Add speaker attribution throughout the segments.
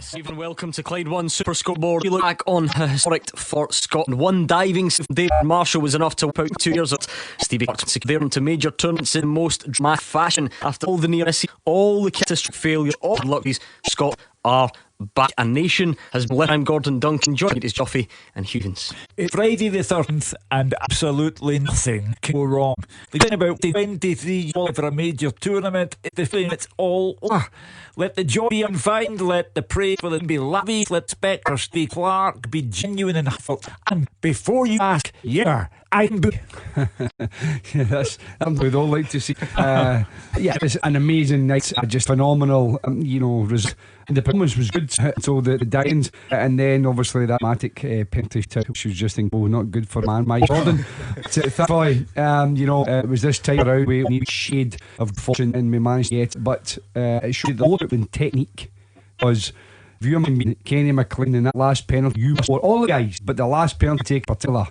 Speaker 1: Yes, even welcome to Clyde 1 Superscoreboard. We look back on historic for Scotland. One diving David Marshall was enough to whip out 2 years. Stevie Clarkson secured into major tournaments in most dramatic fashion. After all the near misses, all the catastrophic failures, all the luck, Scott are back. A nation has been left. I'm Gordon Duncan, joined is Joffy and Hugans.
Speaker 2: It's Friday the 13th and absolutely nothing can go wrong. They're talking about 23 for a major tournament. It's all over. Let the joy be unfound, let the praise for them be lavish, let Spectre Steve Clark be genuine and heartfelt. And before you ask, yeah, I can be.
Speaker 3: Yeah, that's something we'd all like to see. Yeah, it's an amazing night, just phenomenal. The performance was good, so the Dines, and then obviously that dramatic penalty shoot, which was just not good for my Jordan. Thankfully, it was this time around we need a shade of fortune and we managed to get it, but it showed the lot in technique was. Viewing Kenny McLean in that last penalty, you scored all the guys, but the last penalty take in particular.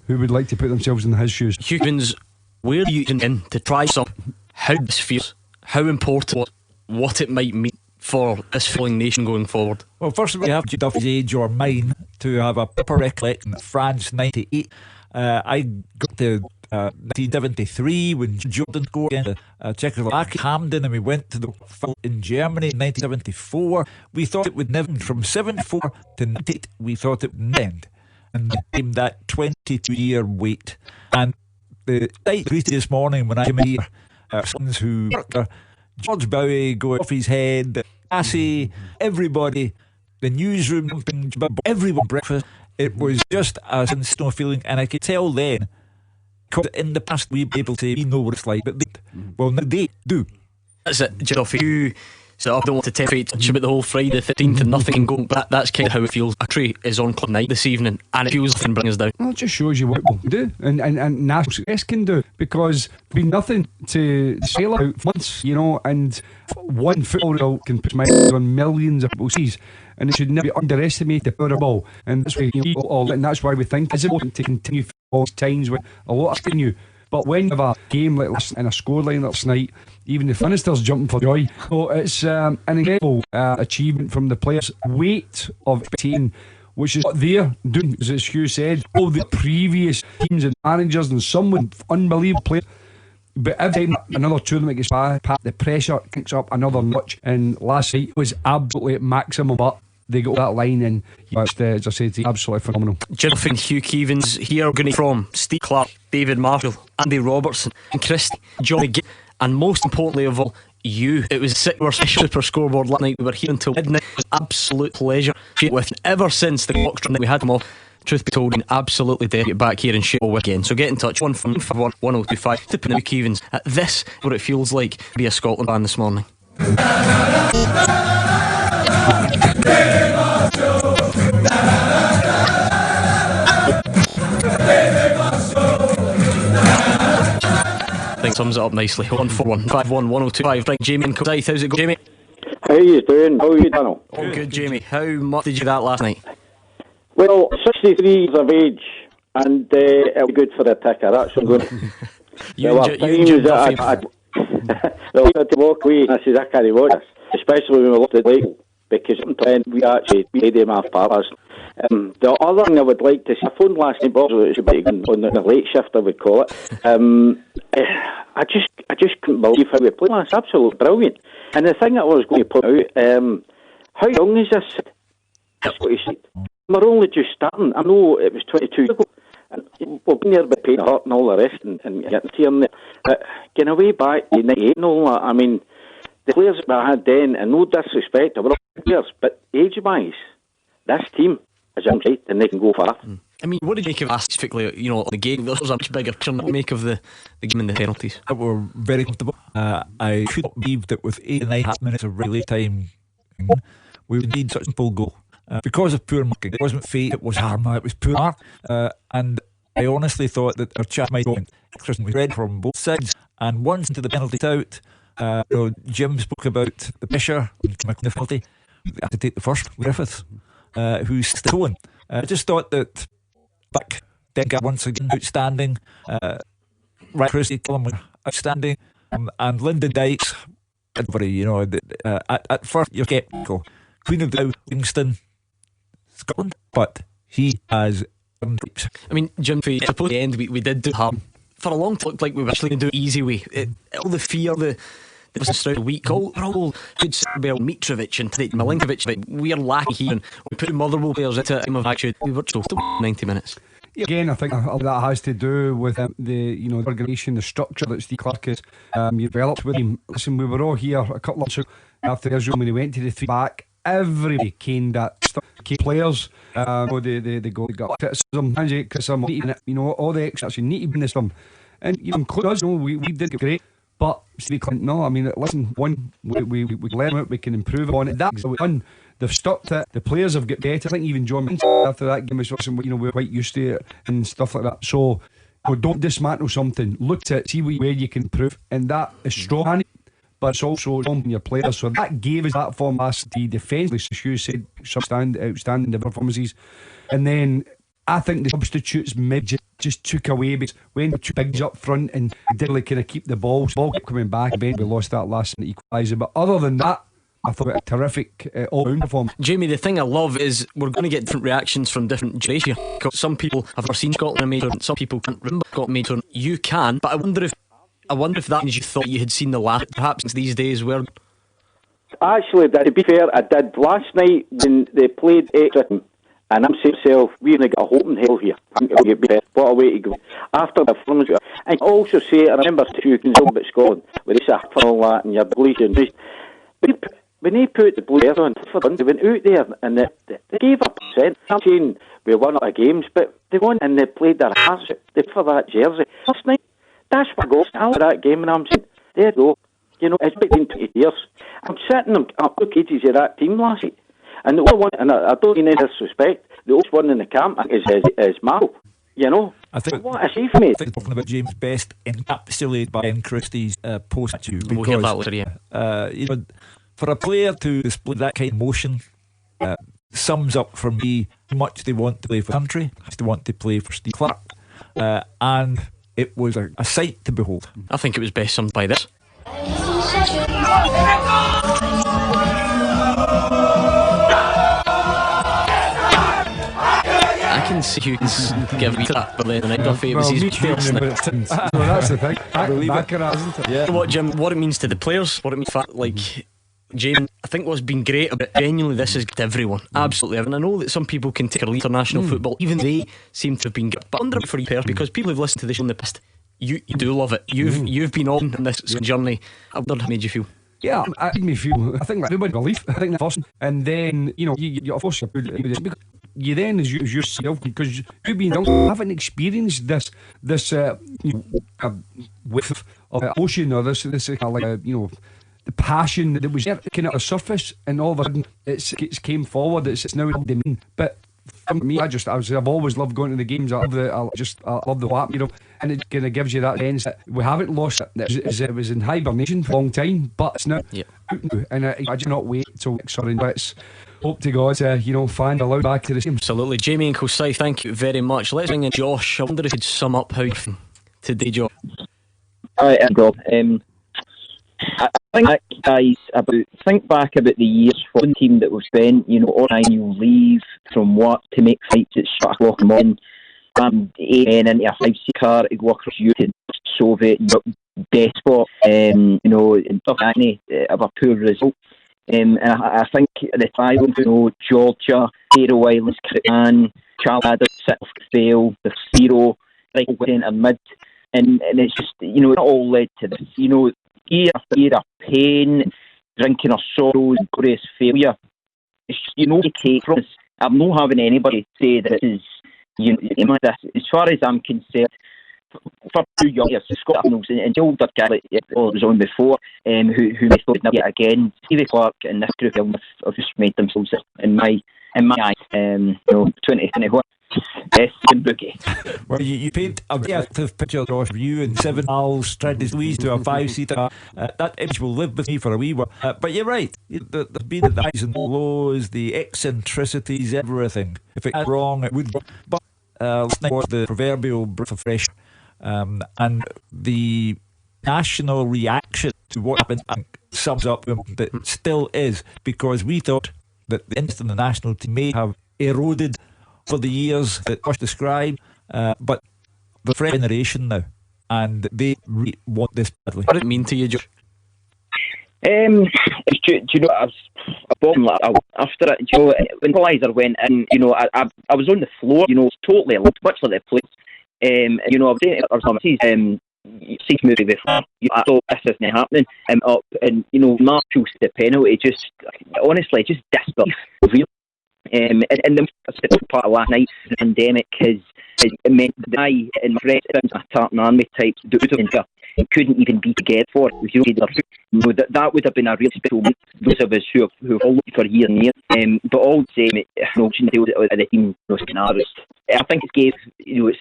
Speaker 3: Who would like to put themselves in his shoes?
Speaker 1: Hugans, where are you in to try something? How this feels? How important? What it might mean for this failing nation going forward?
Speaker 2: Well, first of all, you have to Duffy's age or mine to have a proper recollection of France 98. I got to 1973 when Jordan scored against Czechoslovakia, Hamden, and we went to the final in Germany in 1974. We thought it would never end. From 74 to 98, we thought it would end. And came that 22-year wait. And the night this morning when I came here, sons who work George Bowie going off his head, Cassie, everybody, the newsroom, everyone breakfast. It was just a sensational feeling, and I could tell then, because in the past we'd be able to know what it's like, but now they do.
Speaker 1: That's it, Joffy. So I don't want to touch about the whole Friday the 13th and nothing can go, but that's kind of how it feels. A tree is on club night this evening and it feels nothing bring us down.
Speaker 3: Well, it just shows you what we'll do and national success can do, because there's been nothing to sail about for months, and one football result can put smiles on millions of people's seas, and it should never underestimate the power of ball. And that's why and that's why we think it's important to continue for times with a lot of new. But when you have a game like this and a scoreline like last night, even the Finisters jumping for joy. So it's an incredible achievement from the players. Weight of expectation, which is what they're doing, as Hugh said. All the previous teams and managers and some with unbelievable players. But every time another tournament gets past, the pressure kicks up another notch. And last night was absolutely at maximum, but they got that line and as I said, absolutely phenomenal.
Speaker 1: Jennifer and Hugh Keevins here going from Steve Clark, David Marshall, Andy Robertson and Christie, Johnny Gibb, and most importantly of all, you. It was our special Super Scoreboard last night. We were here until midnight. It was an absolute pleasure with ever since the clock struck. We had them all. Truth be told, absolutely dare get back here and share all again. So get in touch 1511025 to put Hugh Keevins at this, what it feels like to be a Scotland band this morning. I think sums it up nicely. 141511025. Bring Jamie and Clyde. How's it going, Jamie?
Speaker 4: How you doing? How are you, Daniel?
Speaker 1: All good, Jamie. How much did you that last night?
Speaker 4: Well, 63 years of age, and it'll be good for the ticker. That's what I'm going.
Speaker 1: You and Jim Duffy.
Speaker 4: Well, I had to walk away, and I said, I can't watch this, especially when we looked at Lake, because sometimes we actually played him half past. The other thing I would like to see, I phoned last night, Bob, on the late shift, I would call it. I just couldn't believe how we played. It's absolutely brilliant. And the thing that I was going to point out, how young is this? That's what he said. We're only just starting. I know it was 22 years ago. And we've been there by paying heart and all the rest and getting to here. But getting away back to 98 and all that, I mean, the players that I had then, and no disrespect, they were all players, but age-wise, this team is great and they can go far.
Speaker 1: I mean, what did you make of specifically, the game? There was a much bigger picture. What did you make of the game and the penalties?
Speaker 2: They were very comfortable. I couldn't believe that with 8 and 9.5 minutes of relay time, we would need such a simple goal. Because of poor marking. It wasn't fate, it was Armagh, it was poor mark. And I honestly thought that our chat might go in. We read from both sides. And once into the penalty out, Jim spoke about the pressure and the penalty. We had to take the first, Griffiths, who's still in. I just thought that back Dengar once again outstanding. Right, Christie, Cullen was outstanding. And Lyndon Dykes, everybody, at first you're sceptical. Queen of the Livingston, Scotland, but he has.
Speaker 1: I mean, Jim, I suppose at the end we did do harm. For a long time, it looked like we were actually going to do it easy way. All the fear, the was throughout the week, all good Serbia, Mitrovic and Milinkovic, but we are lacking here. And we put Motherwell players into a team of action. We were still 90 minutes.
Speaker 3: Again, I think that has to do with the organisation, the structure that Steve Clarke has developed with him. Listen, we were all here a couple of months ago after Israel when he went to the 3 back. Everybody caned that stuff. Players, they got criticism, all the extras you need to be in this film. And include us, we did great. But Steve Clarke, no, I mean, listen, we learn it, we can improve on it. That's what we've done. They've stopped it. The players have got better. I think even John after that game was something, we're quite used to it and stuff like that. So don't dismantle something. Look at it, see where you can improve, and that is strong. But it's also on your players. So that gave us that form last day defensively, as you said, outstanding performances. And then I think the substitutes maybe just took away, because when two bigs up front and did kind of keep the ball kept coming back. We lost that last minute equaliser. But other than that, I thought it was a terrific all-round performance.
Speaker 1: Jamie, the thing I love is we're going to get different reactions from different generations. Some people have never seen Scotland in a major, and some people can't remember Scotland major. You can, but I wonder if that means you thought you had seen the last, perhaps these days where...
Speaker 4: Actually, to be fair, I did. Last night when they played extra time, and I'm saying to myself, we're going to get a hope in hell here. What a way to go. After the performance. And also say, I remember a few things about Scotland, where they say for all that and your bleaching. When they put the players on, they went out there and they gave a percent. I'm saying we won our games, but they won and they played their hearts out. They for that jersey. Last night, that's what goes out of that game, and I'm saying, there you go. It's been 20 years. I'm sitting up look ages of that team last night. And the only one, and I don't mean any disrespect, the only one in the camp is Mal.
Speaker 2: I think
Speaker 4: what a save made.
Speaker 2: I think talking about James Best encapsulated by Ben Christie's post at you.
Speaker 1: We'll hear that later,
Speaker 2: for a player to display that kind of emotion, sums up for me how much they want to play for the country, how much they want to play for Steve Clarke, and it was a sight to behold.
Speaker 1: I think it was best summed by this. I can see you can give me that, but then Duffy, it was his face.
Speaker 3: That's the thing. Baccarat, isn't it?
Speaker 1: Yeah. You know what, Jim? What it means to the players, what it means, like Jane, I think what's been great about genuinely this is to everyone, absolutely everyone. I know that some people can take a lead international football, even they seem to have been good, but I wonder for you, because people who've listened to this show in the past, you do love it. You've been on this journey. I wonder how it made you feel.
Speaker 3: Yeah, it made me feel. I think like everybody believe. I think that's first, and then you of course you then as yourself, because you've been haven't experienced this width of emotion, or this kind of like the passion that was there kind of a surface, and all of a sudden it's came forward. It's now the main. But for me, I've always loved going to the games. I love the lap, and it kind of gives you that sense that we haven't lost it. It was in hibernation for a long time, but it's now out now, and I do not wait till next Sunday. Let's hope to God, fans allowed back to the same.
Speaker 1: Absolutely, Jamie and Kosai, thank you very much. Let's bring in Josh. I wonder if you'd sum up how you're feeling today, Josh.
Speaker 5: Alright, Rob. I think back about the years for the team that was spent, all annual leave from work to make flights at 6 o'clock in the morning, 8 men into a 5-seat car to go across Europe to Soviet despot, and stuff agony of a poor result. And I think at the time, Georgia, Hero Islands, Critan, Charles Adams, Fail, the Zero, right centre mid, and it's just, it all led to this, year after year of pain, drinking of sorrows, glorious failure. It's just, you take from this. I'm not having anybody say that it is, as far as I'm concerned, for 2 years, Scott Arnold's and the older guy that was on before, who I thought would never get again, Stevie Clarke and this group have just made themselves, in my eye, 2021. Yes, good bookie.
Speaker 2: Well, you paint a very active picture, Josh, of you and 7 pals trying to squeeze to a 5-seater. That image will live with me for a wee while. But you're right. There's been the highs and lows, the eccentricities, everything. If it's wrong, it would. But last night was the proverbial breath of fresh air. And the national reaction to what happened sums up that it still is, because we thought that the interest in the national team may have eroded for the years that Josh described, but the fresh generation now, and they really want this badly.
Speaker 1: What did it mean to you, Josh?
Speaker 5: Do you know, after it, you know, when Clyde went in, you know, I was on the floor, you know, totally much like the place. You know, I was on seen movie before. I thought this isn't happening. And you know, Marshall's the penalty, just honestly, just disbelief. Really. And the part of last night, the pandemic has meant the guy in my friends, a Tartan Army type, couldn't even be together for it. You know, that would have been a real special moment. Those of us who have followed for years and years. But all the same, the team scenarios. I think it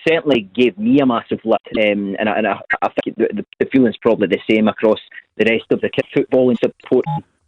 Speaker 5: certainly gave me a massive lift, and I think the feeling's probably the same across the rest of the football and support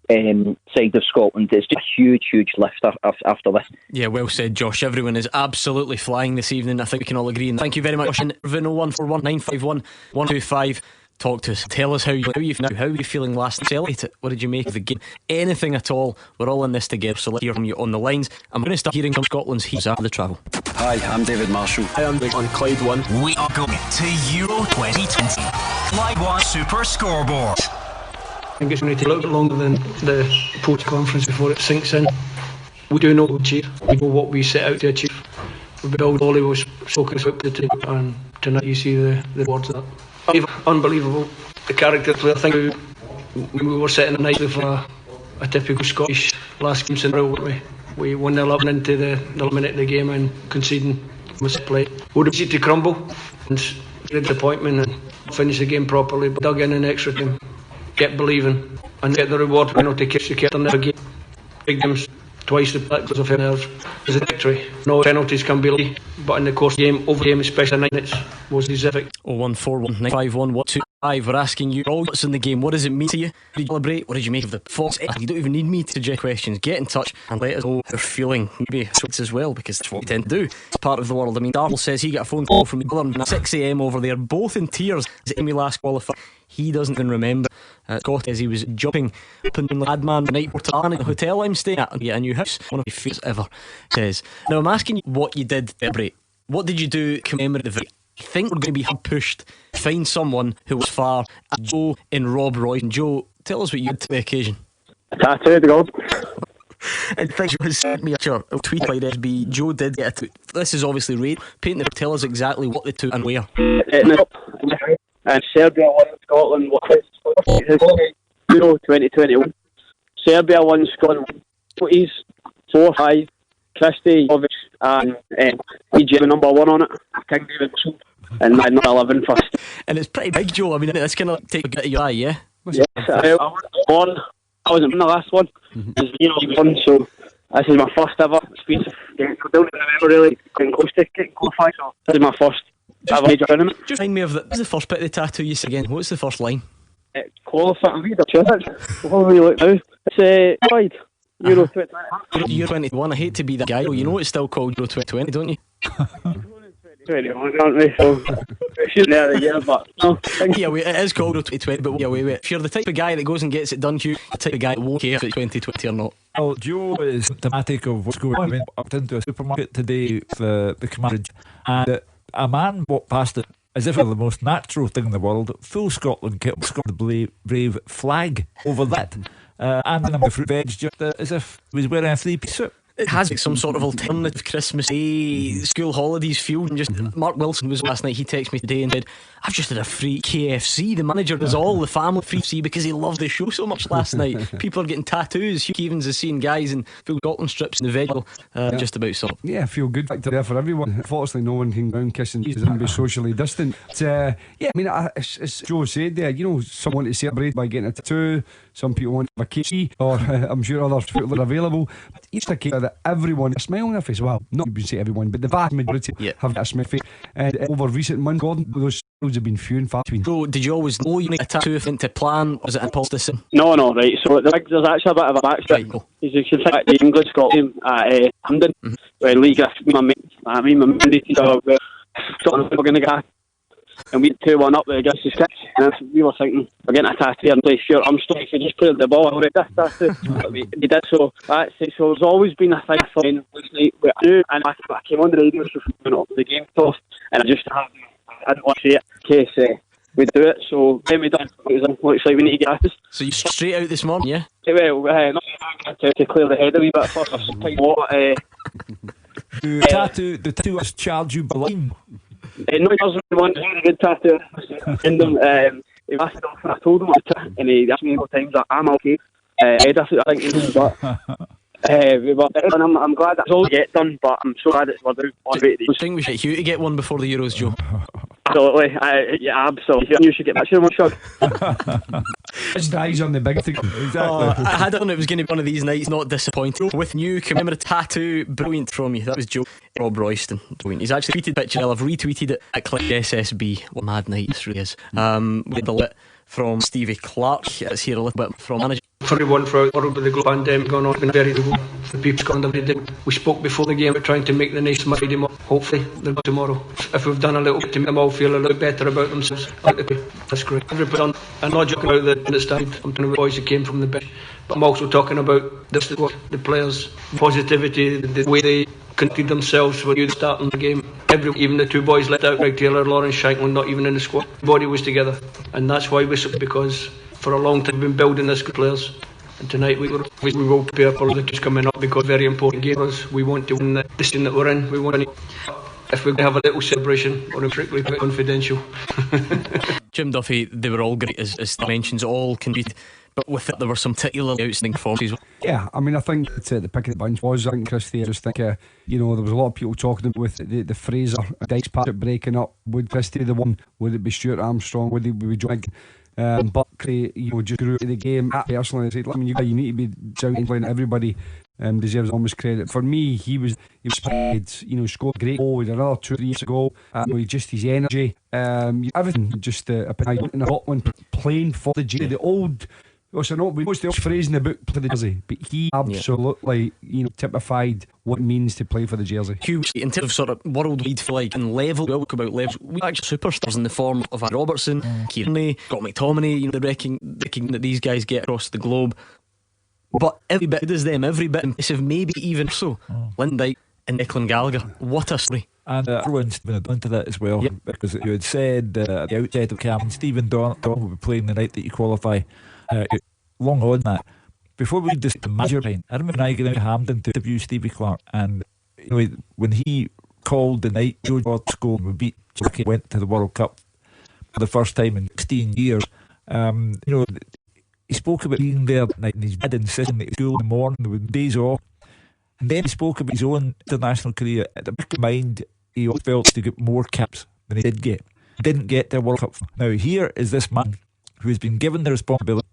Speaker 5: side of Scotland. It's just a huge lift after this.
Speaker 1: Yeah, well said, Josh. Everyone is absolutely flying this evening. I think we can all agree. And thank you very much. Irvin 0141951 talk to us. Tell us how you feel now. How are you feeling last night? Celebrate it. What did you make of the game? Anything at all. We're all in this together, so let's hear from you on the lines. I'm going to start hearing from Scotland's heroes after the travel.
Speaker 6: Hi, I'm David Marshall.
Speaker 7: Hi, I'm on Clyde 1.
Speaker 8: We are going to Euro 2020. Clyde 1 Super Scoreboard.
Speaker 7: I think it's going to take a little bit longer than the post-conference before it sinks in. We do know what we achieve. We know what we set out to achieve. We built Ollie was spoken about the team, and tonight you see the rewards of that. Unbelievable. The character player. I think we were setting it nicely for a typical Scottish last game scenario, weren't we? We 1-0 up into the minute of the game and conceding misplay. Would have easy to crumble and the disappointment and finish the game properly, but dug in an extra time, kept believing and get the reward. Penalty kicks, you kept on the game. Big games twice the practice of nerves is a victory. No penalties can be lead, but in the course of the game, over game, especially 9 minutes, was decisive.
Speaker 1: 0141951 We're asking you all what's in the game. What does it mean to you? Did you celebrate? What did you make of the performance? You don't even need me to suggest questions. Get in touch and let us know how you're feeling. Maybe as well, because that's what we tend to do. It's part of the world. I mean, Darrell says he got a phone call from England at 6 a.m. over there, both in tears as Amy last qualified. He doesn't even remember. Scott says he was jumping up and down the Ladman the night before Talan at the hotel I'm staying at and get a new house. One of my favourites ever. Says. Now I'm asking you what you did to celebrate. What did you do commemoratively? I think we're going to be pushed to find someone who was far as Joe and Rob Roy. And Joe, tell us what you did to the occasion.
Speaker 4: Tattoo the gold.
Speaker 1: And thanks for sent me a tweet by SB. Joe did get a tweet. This is obviously raid. Paint the tell us exactly what they took and where.
Speaker 4: And Serbia won, Scotland won Euro 2021. Serbia won, Scotland won. 4-5. Christie, and EJ number 1 on it. King David and number 11 first.
Speaker 1: And it's pretty big, Joe. I mean, that's going to take a bit of your eye, yeah?
Speaker 4: Yes, I wasn't in the last one. It's won, so this is my first ever experience. I don't remember really getting close to getting qualified, so this is my first ever major tournament.
Speaker 1: Just remind me of what's the first bit of the tattoo you said again? What's the first line?
Speaker 4: Qualified. I'm reading it. What do we look now? It's Clyde. Euro 2021.
Speaker 1: Euro 21. I hate to be that guy, but you know it's still called Euro 2020, don't you?
Speaker 4: 21, aren't we? So it's just there the year, but no.
Speaker 1: Yeah, it is called Euro 2020, but wait. If you're the type of guy that goes and gets it done, Hugh, the type of guy that won't care if it's 2020 or not.
Speaker 2: Well, Joe is symptomatic of what's going on. I walked into a supermarket today for the command, and a man walked past it as if it were the most natural thing in the world. Full Scotland kit, Scotland Brave flag over that. And then the fruit veg, just as if he was wearing a 3-piece suit.
Speaker 1: It has some sort of alternative Christmas Day school holidays feel. And just Mark Wilson was last night. He texted me today and said, "I've just had a free KFC." The manager does all the family free KFC because he loved the show so much last night. People are getting tattoos. Hugh Evans is seeing guys in full Scotland strips in the veg. Just about so.
Speaker 3: Yeah, feel good factor there for everyone. Unfortunately, no one can go and kiss and tease and be socially distant. But, yeah, I mean, as Joe said there, some want to celebrate by getting a tattoo. Some people want a KFC, or I'm sure others people are available. But it's a case that everyone a smile on their face. Well, not you say everyone, but the vast majority have got a smile face. And over recent months, Gordon, those smiles have been few and far between.
Speaker 1: So, did you always know you need a tattoo into plan, or was it impulse decision?
Speaker 4: No, right. So there's actually a bit of a backstep. Right, you can think the English Scotland at Hampden, where Lee Griffith, my mate, my mate, Scotland were going to get
Speaker 6: and we 2-1 up with against the Six, and we were thinking we're getting a tattoo and play short Armstrong if we just played the ball already. But we did, so that's it. So it's always been a thing for me. I knew, and I came on the radio for the game toss, and I didn't want to say it in case we'd do it. So then we done. Looks like we need to get at this.
Speaker 1: So you straight out this morning, yeah?
Speaker 6: Well, not to clear the head a wee bit first.
Speaker 2: The tattoo has charged you by line.
Speaker 6: No, he doesn't want a good tattoo. He laughed it off and I told him and he asked me more times that I'm okay. I think he knows and I'm glad that's all we get done, but I'm so glad it's we're doing on
Speaker 1: I think we should get you to get one before the Euros, Joe.
Speaker 6: Absolutely, absolutely. You should get that one, Shug.
Speaker 3: His eyes on the big thing.
Speaker 2: Exactly.
Speaker 1: I had known it was going to be one of these nights, not disappointing. With new commemorative tattoo, brilliant from you. That was Joe Rob Royston. Brilliant. He's actually tweeted a picture. I've retweeted it at Clyde SSB. What a mad night this really is. We had the lit from Stevie Clark. Let's hear a little bit from manager.
Speaker 7: For everyone throughout the world with the global pandemic going on, it's been very good. The people Scotland every day. We spoke before the game about trying to make the nation ready more. Hopefully they'll go tomorrow. If we've done a little bit to make them all feel a little better about themselves, that's great. Everybody done. I'm not joking about the stand. I'm talking about the boys who came from the bench, but I'm also talking about the players, positivity, the way they conducted themselves when you starting the game. Even the two boys let out, Greg Taylor, Lawrence Shankland, not even in the squad. Everybody was together, and that's why because for a long time we've been building this good players, and tonight we will prepare for the games coming up because very important game for us. We want to win the scene that we're in. We want to, if we have a little celebration, or strictly confidential.
Speaker 1: Jim Duffy, they were all great as mentions, all contributed. But with it, there were some particularly outstanding performances.
Speaker 3: Yeah, I mean, I think the pick of the bunch was, I think, Christie. I just think, there was a lot of people talking about with the Fraser Dykes part breaking up. Would Christie the one? Would it be Stuart Armstrong? Would it be John? Buckley, just grew out of the game. Personally, I said, you need to be shouting, playing. Everybody deserves almost credit. For me, he was played, scored a great goal. He had another 2 or 3 years ago. Just his energy, everything. Just a in Scotland playing for the G. The old. We most the old phrase in the book, play the jersey, but he absolutely, typified what it means to play for the jersey.
Speaker 1: Huge in terms of sort of worldwide feel like and level. We'll talk about levels. We actually superstars in the form of Andy Robertson, Kearney, Scott McTominay. The wrecking that these guys get across the globe. But every bit good as them, every bit impressive, maybe even so. Lynn Dyke and Declan Gallagher. What a story.
Speaker 2: And everyone's been into that as well, because you had said at the outset of camp, Stephen Donald will be playing the night that you qualify. Long on that, before we just the major time, I remember I getting to Hampden to interview Stevie Clark, and when he called the night Joe George scored, we beat Turkey, went to the World Cup for the first time in 16 years. He spoke about being there that night and his dad insisting that he school in the morning with days off, and then he spoke about his own international career. At the back of mind, he always felt to get more caps than he did get. Didn't get the World Cup. Now here is this man who has been given the responsibility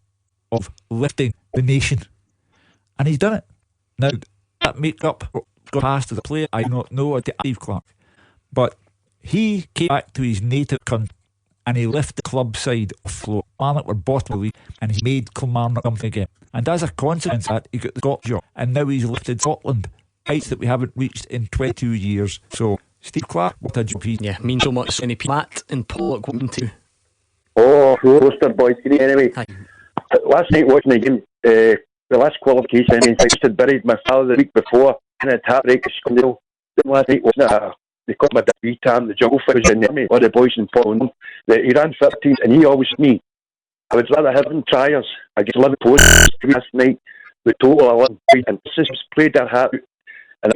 Speaker 2: of lifting the nation, and he's done it. Now that make-up got past as a player, I don't know to Steve Clark, but he came back to his native country and he lifted the club side off floor. Kilmarnock were bottom of the league and he made Kilmarnock something again, and as a consequence of that he got the Scottish job, and now he's lifted Scotland heights that we haven't reached in 22 years. So Steve Clark, what a job he
Speaker 1: means so much. Any Matt and Pollock wanting to
Speaker 9: roaster boys, anyway.
Speaker 1: Hi.
Speaker 9: Last night watching the game, the last qualification, I just had buried my father the week before in a tap break scandal. Last night wasn't it? They called my dad Tam, the jungle fish in the army, all the boys in Poland. He ran 15 and he always me. I would rather have him try us. I get 11 points last night with total 11 points, and this has played their heart out. And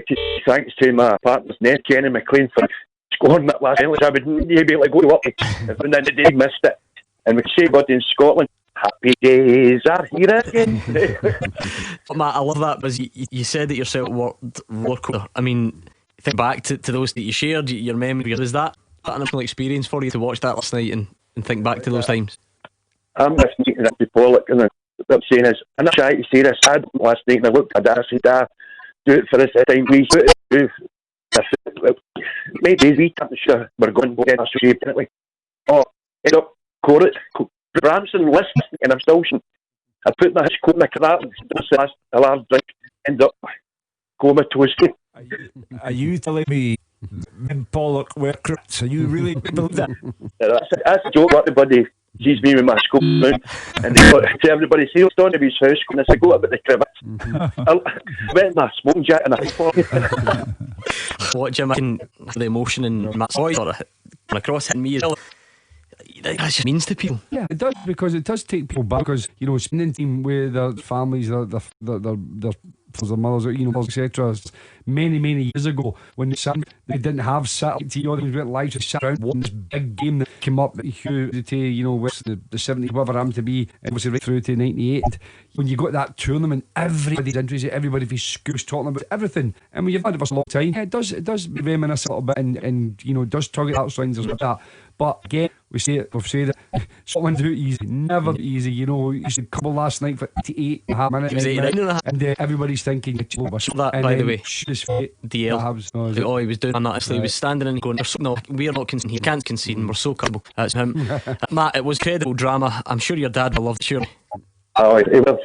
Speaker 9: thanks to my partners, Ned, Kenny McLean, for scoring that last night. I would maybe go to up, and then they missed it. And we say God in Scotland, happy days are here again.
Speaker 1: Matt, I love that because you said that yourself worked rollercoaster. I mean, think back to those that you shared, your memory. Was that an emotional experience for you to watch that last night and think back to those times?
Speaker 9: I'm listening to Ricky Pollock, and what I'm saying is, I'm not shy to say this. I had last night and I looked at that, I said, do it for this time, please. Do it. Maybe we can't sure we're going to get a definitely. End up, core it. Bramson list, and I'm still. I put my coat in my cravat, and that's the last drink. End up comatose.
Speaker 2: Are you telling me Min Pollock were crooks. So you really believe that?
Speaker 9: That's a joke. Everybody sees me with my scope out, and they go to everybody, see what's on to his house, and I say, go about the crevice. I went in my smoking jacket and I
Speaker 1: What, Jim, I can the emotion in Matt's voice sort of coming across hitting me as well. That just means to people.
Speaker 3: Yeah, it does, because it does take people back. Because, you know, spending time with their families, their fathers, their mothers, you know, etc. Many years ago, when they didn't have satellite TV, all these lives just sat around watching this big game that came up that you know, with the 70s, whatever happened to be, and was right through to 98. When you got that tournament, everybody's interested, everybody from school's talking about everything. And when you've had it for a long time, it does reminisce a little bit, and you know, does tug at heartstrings like that. But again, we've said it. Scotland do it easy, never easy. You know, you should couple last night for 88.5 minutes.
Speaker 1: It was 89.5.
Speaker 3: And everybody's thinking,
Speaker 1: that, by the way,
Speaker 3: DL.
Speaker 1: He was doing that. He was standing in going, no, we're not conceding. He can't concede, and we're so comfortable. That's him. Matt, it was incredible drama. I'm sure your dad will love it, surely.
Speaker 9: Oh, as I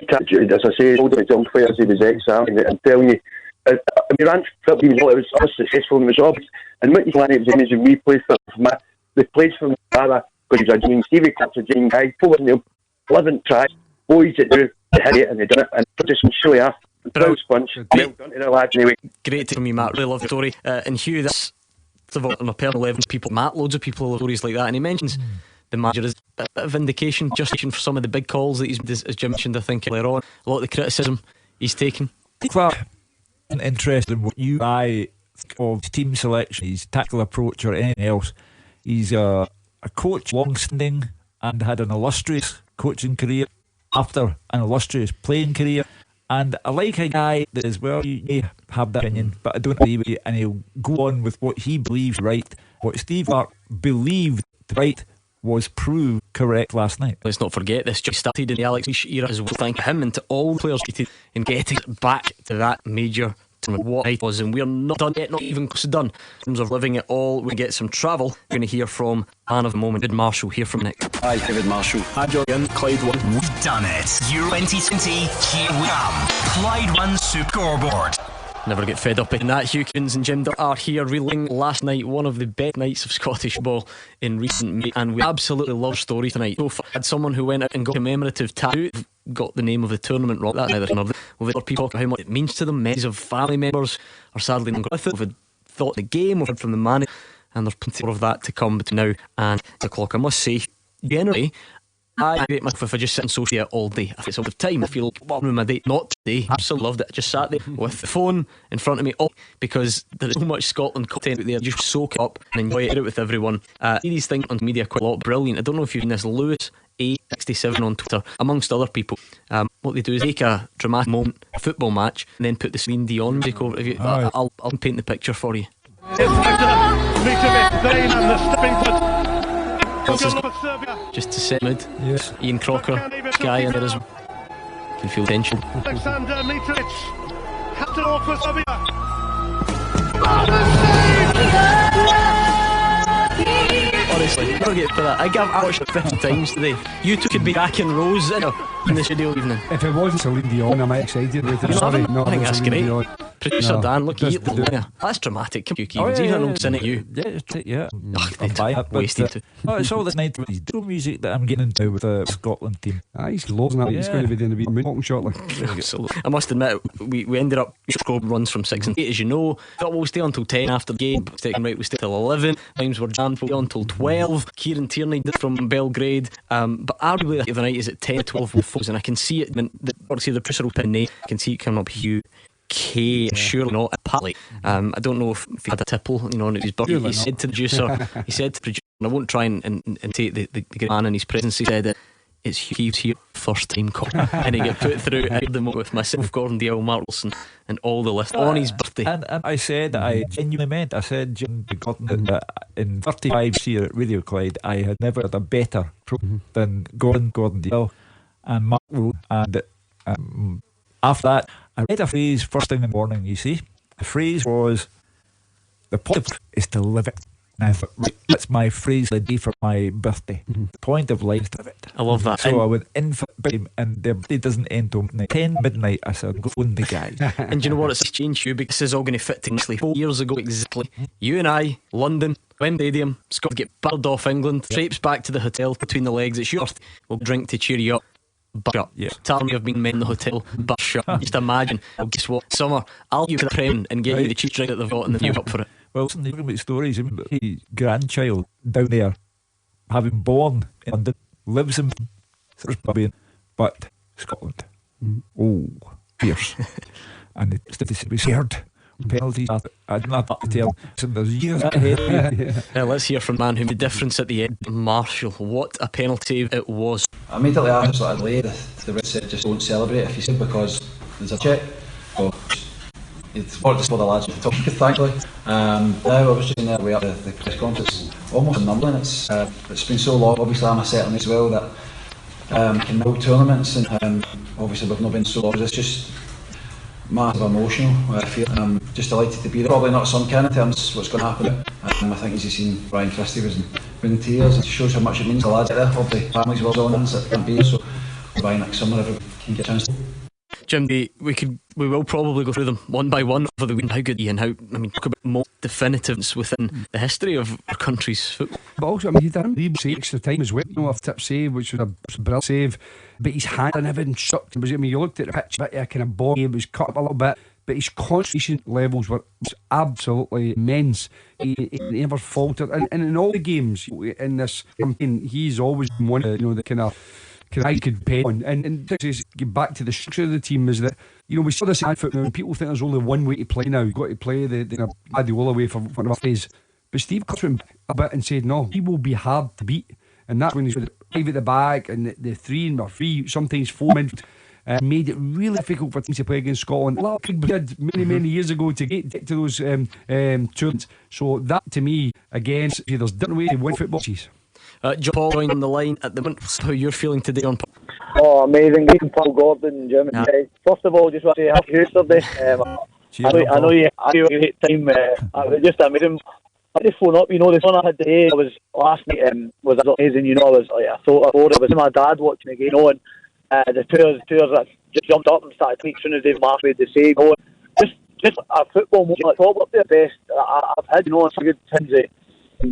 Speaker 9: say, all the young players, he was examining it and telling you. I mean, it was successful in the job. And what you can it was amazing. We played for Matt. They played for my father because he was a genuine Stevie Clark's a genuine guy. 11 tries, boys that do, they hit it and they done it, and just silly off. Well done to the lads anyway.
Speaker 1: Great to meet you, Matt. Really love the story. And Hugh, that's on my personal level. People, Matt, loads of people have stories like that, and he mentions the manager as a bit of vindication, justification for some of the big calls that he's, as Jim mentioned, I think earlier on, a lot of the criticism he's taken.
Speaker 2: Quite interested in what you think of team selection, his tactical approach, or anything else. He's a coach, long-standing, and had an illustrious coaching career after an illustrious playing career. And I like a guy that as well, you may have that opinion, but I don't agree with you, and he'll go on with what he believes right. What Steve Clarke believed right was proved correct last night.
Speaker 1: Let's not forget this just started in the Alex Leash era as well. Thank him and to all the players in getting back to that major tournament. What it was, and we're not done yet, not even close to done. In terms of living it all, we get some travel. We're going to hear from man of the moment, David Marshall, here from Nick.
Speaker 10: Hi, David Marshall. Hi, John. Clyde 1.
Speaker 8: We've done it. Euro 2020, here we come. Clyde 1 Superscoreboard.
Speaker 1: Never get fed up in that. Hugh Keevins and Jim Dutt are here reeling last night, one of the best nights of Scottish football in recent memory, and we absolutely love story tonight. So far, had someone who went out and got a commemorative tattoo, got the name of the tournament wrong. That's neither nor other. We've had people talk about how much it means to them. Many of family members are sadly not with it. We've had thought the game, we've heard from the manager, and there's plenty more of that to come between now and the clock. I must say, generally, I rate myself if I just sit on social media all day. If it's out of time, I feel like, what with my day? Not today. Absolutely loved it. I just sat there with the phone in front of me, because there is so much Scotland content out there. Just soak it up and enjoy it with everyone. See these things on media quite a lot. Brilliant. I don't know if you've seen this. Lewis A67 on Twitter, amongst other people. What they do is take a dramatic moment, a football match, and then put the Celine Dion music over it. I'll paint the picture for you. Just to set mood. Yes. Ian Crocker, Sky in there as well. Can feel tension.
Speaker 11: Alexander Mitrovic, captain for Serbia.
Speaker 1: Honestly, I don't get for that. I watched it 50 times today. You two could be back in rows in the studio evening.
Speaker 3: If it wasn't Celine Dion, I'm excited with it.
Speaker 1: Sorry,
Speaker 3: no,
Speaker 1: I think that's great.
Speaker 3: Dion.
Speaker 1: Producer Dan, look at you. That's dramatic. Come you, Keevins. Even I'm sitting at you.
Speaker 2: Yeah.
Speaker 1: I'm wasted.
Speaker 2: It's all this night with his drill music that I'm getting into with the Scotland team.
Speaker 3: He's losing that. He's going to be doing a bit of talking shortly.
Speaker 1: Absolutely. I must admit, we ended up scoring runs from 6 and 8, as you know. Thought we'll stay until 10 after the game. We stayed till 11. Times were jammed. We'll until 12. Kieran Tierney did from Belgrade. But arguably the night is at 10 12 with folks, and I can see it. Obviously, the producer will pin name. I can see it coming up. Hugh K, surely not apparently. I don't know if he had a tipple, on his birthday. He said to the producer, and I won't try and take the great man in his presence. He said it's Hugh's here first time call, and he get put through at the moment with myself, Gordon Dale, Mark Wilson, and all the list on his birthday.
Speaker 2: And I said that I genuinely meant. I said, Jim Gordon, that in 35 years at Radio Clyde, I had never had a better program than Gordon Dale and Mark Wilson. And after that, I read a phrase first thing in the morning, you see. The phrase was, the point is to live it. And I thought, right, that's my phrase of the day for my birthday. Point of life of it.
Speaker 1: I love that.
Speaker 2: So I went in for time, and their birthday doesn't end till 10 midnight. I said, go phone the guy.
Speaker 1: And do you know what? It's changed you, because this is all going to fit nicely. 4 years ago exactly, you and I, London, Wembley Stadium, Scott get battered off England, traipse back to the hotel between the legs. It's yours. We'll drink to cheer you up. But shut.
Speaker 2: Yeah.
Speaker 1: Tell me I've been men in the hotel, but shut. Just imagine. Well, guess what? Summer, I'll give you the Prem and get you the cheap drink that they've got, and then you're up for it.
Speaker 2: Well, listen, talking about stories, remember his grandchild down there, having born in London, lives in Superscoreboard, but Scotland. Oh, fierce. And it was scared. Penalties. I didn't have to tell. So there's years ahead.
Speaker 1: Let's hear from the man who made the difference at the end, Marshall. What a penalty it was.
Speaker 12: I immediately asked that lay. The ref said just don't celebrate if you said, because there's a check. So it's worked for the lads at the top, thankfully. Now I was just in there way up the press conference. Almost numbling. It's been so long. Obviously I'm a settling as well that can build tournaments, and obviously we've not been so long. It's just massive emotional. I feel I'm just delighted to be there. Probably not some kind of terms what's going to happen. I think as you've seen, Brian Christie was in tears. It shows how much it means to the lads out there. All the families well on us that can be, so by next summer everyone can get a chance to.
Speaker 1: Jim, we will probably go through them one by one for the week. How good and how, I mean, talk about more definitives within the history of our country's football.
Speaker 3: But also, I mean, he didn't save extra time as well. You know, a tip save, which was a brilliant save, but his hand and everything sucked. I mean, you looked at the pitch, a bit of a kind of boggy, it was cut up a little bit, but his concentration levels was absolutely immense. He never faltered, and in all the games in this campaign, he's always been one of the kind of I could pay on. And to get back to the structure of the team is that, you know, we saw this in football now. People think there's only one way to play now. You've got to play the Guardiola way for one of our phase. But Steve cut him a bit and said, no, he will be hard to beat. And that's when he's with 5 at the back and the 3 or 3, sometimes 4 midfield. Made it really difficult for teams to play against Scotland. Like Craig did many years ago to get to those tournaments. So that, to me, again, there's different ways to win football.
Speaker 1: John Paul joined on the line at the moment. How you're feeling today on Paul?
Speaker 13: Oh, amazing. Great Paul Gordon, Jim. Yeah. First of all, just want to say happy yesterday. I know you had a great time. It was just amazing. I just phone up, you know, the fun I had today last night was amazing. You know, I thought it was my dad watching the game, you know, and the players that just jumped up and started tweeting as soon as Dave Marsh made the save. You know, just a football moment. I thought up the best I've had, you know, some good things.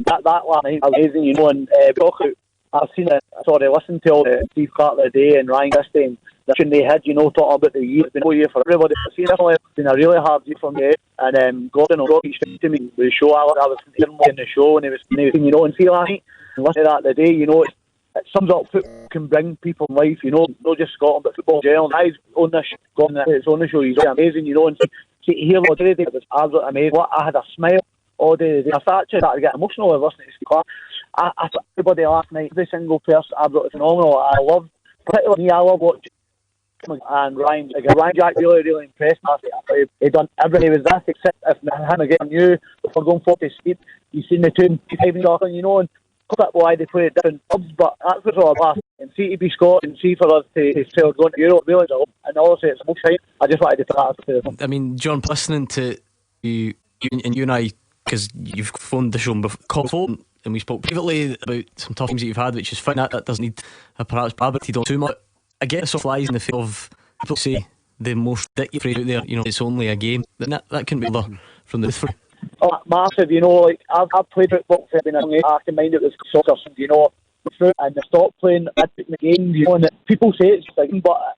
Speaker 13: That last night was amazing, you know, and I've listened to all Steve Clark the day and Ryan Christie and the thing they had, you know, talking about the year. It's been a year for everybody. I've seen it. It's been a really hard year for me. And Gordon reached out to me with the show. I was hearing in the show and he was you know, and see last night and listen to that today, you know, it sums up football can bring people in life, you know, not just Scotland but football in general. Guys on this it's on the show, he's really amazing, you know, and see here today it was absolutely amazing. I had a smile all day. I started to get emotional listening to Steve Clark. I thought everybody last night, every single person, absolutely phenomenal. I love watching and Ryan Jack really impressed me. He done everything. He was that except if him again knew before going forward to speed. You've seen the 2-5 talking, you know, and that's why they play at different clubs, but that's what's all about. And see to be Scott and see for us to sail going to Europe, really, and also it's most time. I just wanted to put that.
Speaker 1: I mean, John, listening to you and I, because you've phoned the show before, and we spoke privately about some tough games that you've had, which is fine. That doesn't need perhaps gravity on too much. I guess it flies in the face of people say the most ridiculous phrase out there, you know, it's only a game. That can be from the truth.
Speaker 13: Oh, massive, you know, like I've played football for I can mind it was soccer, you know, and they stopped playing the games, you know, and people say it's a game, but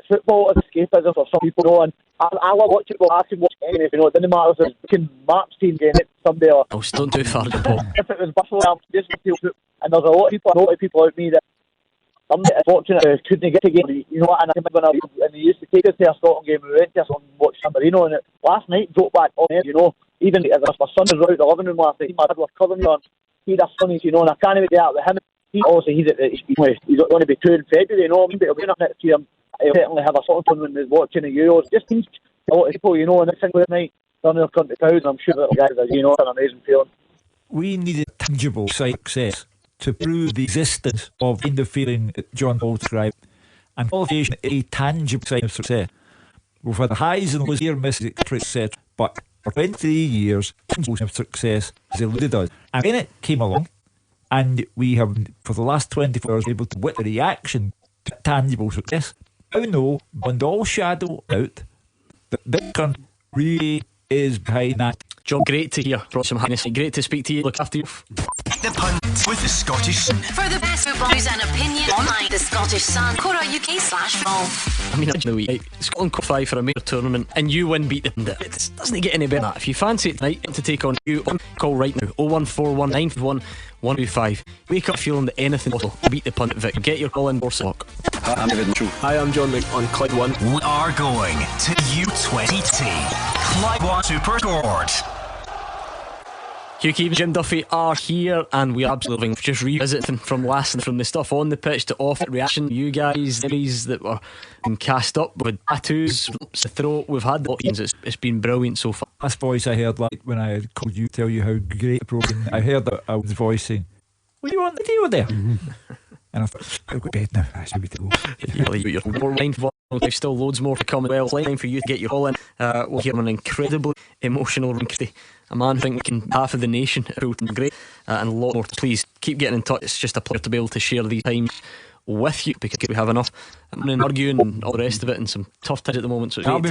Speaker 13: football is escapism for some people, you know, and I love watching football. I can watch anything, you know, it doesn't matter if it's fucking Mark's team getting it someday or...
Speaker 1: Oh, don't do far, Paul.
Speaker 13: If it was Barcelona, just and there's a lot of people like me that I'm fortunate couldn't get to game, you know, and I remember when they used to take us to a Scotland game, we went to and watched San Marino, and last night, drove back on there, you know, even if my son was out the living room last night, my dad was covering me on, he had a son, you know, and I can't even do that with him. He's going to be 2 in February, you know, but he'll be enough next year. He'll certainly have a sort of when he's watching the Euros. Just things, a lot of people, you know, and next single night, down in their country crowds, and I'm sure that the guys are, you know, an amazing feeling.
Speaker 2: We needed tangible success to prove the existence of the feeling that John Paul described, and qualification is a tangible sign of success. We've had highs and lows here, misses, etc., but For 23 years, of success has eluded us. And then it came along, and we have, for the last 24 hours, been able to wit the reaction to tangible success. Now know, beyond all shadow of doubt, that this country really is behind that.
Speaker 1: John, great to hear. Brought some happiness. Great to speak to you. Look after you.
Speaker 8: The Pundit with the Scottish Sun.
Speaker 14: For the best football news and opinion online, the Scottish Sun, uk/football.
Speaker 1: I mean, imagine the week. Scotland qualify for a major tournament and you win beat the Pundit. It doesn't get any better than that. If you fancy it tonight to take on you, call right now 0141951 Wake up feeling that anything possible. Beat the Pundit Vic. Get your call in for o'clock.
Speaker 10: Hi, I'm David Mitchell. Hi, I'm John Mick on Clyde 1.
Speaker 8: We are going to U20T. Clyde 1 Superscoreboard.
Speaker 1: Hugh Keevins, Jim Duffy are here, and we are absolutely just revisiting from the stuff on the pitch to off it, reaction. You guys, the guys that were cast up with tattoos, lumps of throat, we've had the it's been brilliant so far.
Speaker 2: Last voice I heard when I called you to tell you how great the program. I heard a voice saying, "What do you want to do there?" And I thought, I'll go to bed now. I should be to go.
Speaker 1: There's still loads more to come as well. Time for you to get your call in. We'll hear an incredibly emotional Rinkty. A man thinking half of the nation are great, and a lot more. Please keep getting in touch. It's just a pleasure to be able to share these times with you because we have enough arguing and all the rest of it, and some tough times at the moment. So it's great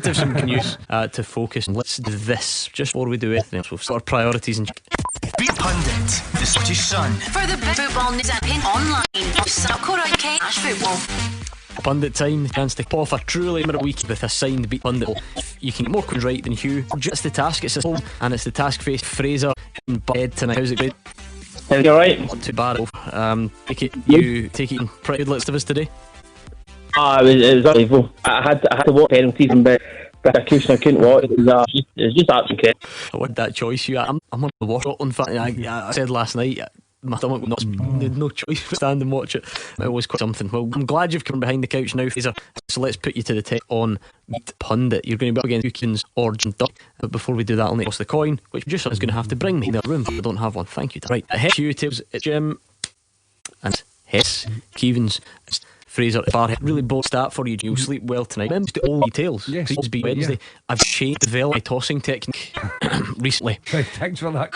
Speaker 1: to have some news to focus on. Let's do this just before we do anything else. We'll start our priorities and
Speaker 8: Beat Pundit, the Scottish Sun.
Speaker 14: For the best football news and opinion online, uk/football.
Speaker 1: Pundit time, the chance to pop off a truly memorable week with a signed Beat Pundit. You can get more questions right than Hugh. Just the task, it's his home, and it's the task faced Fraser in bed tonight. How's it going?
Speaker 6: Is it alright?
Speaker 1: Not too bad. You take it in pretty good list of us today.
Speaker 6: It was unbelievable. I had to watch penalties and but I couldn't watch it. It was just absolutely incredible.
Speaker 1: I wanted that choice, Hugh. I'm on the watch. In fact, I said last night, my stomach would not no choice but stand and watch it. It was quite something. Well, I'm glad you've come behind the couch now, Fraser. So let's put you to the test on Meet Pundit. You're going to be up against Hukins or Jim Duck. But before we do that, I'll need to toss the coin, which just is going to have to bring me in the room. I don't have one. Thank you. Right, ahead you tails. It's Jim and Hess Keevins. It's Fraser Barhead. Really bold start for you. You'll sleep well tonight. Remember to all details. Yes. Please be Wednesday. I've changed developed my tossing technique recently.
Speaker 3: Thanks for that.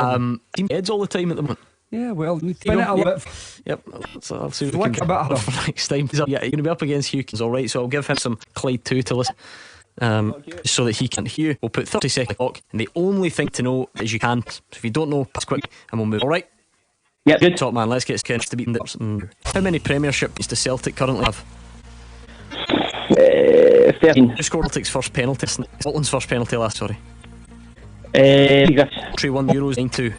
Speaker 1: Team heads all the time at the moment.
Speaker 3: Yeah, well, you know, a little bit.
Speaker 1: Yep, so I'll see what we can do for next time. Yeah, you're going to be up against Hukins, alright, so I'll give him some Clyde 2 to listen, so that he can hear. We'll put 30 seconds clock, and the only thing to know is you can. So if you don't know, pass quick, and we'll move. Alright?
Speaker 6: Yep, good.
Speaker 1: Top man, let's get Skins to beat them. How many premierships does Celtic currently have?
Speaker 6: 13.
Speaker 1: Who scored Celtic's first penalty? Scotland's first penalty last, sorry.
Speaker 6: 3-1
Speaker 1: Euros 9-2.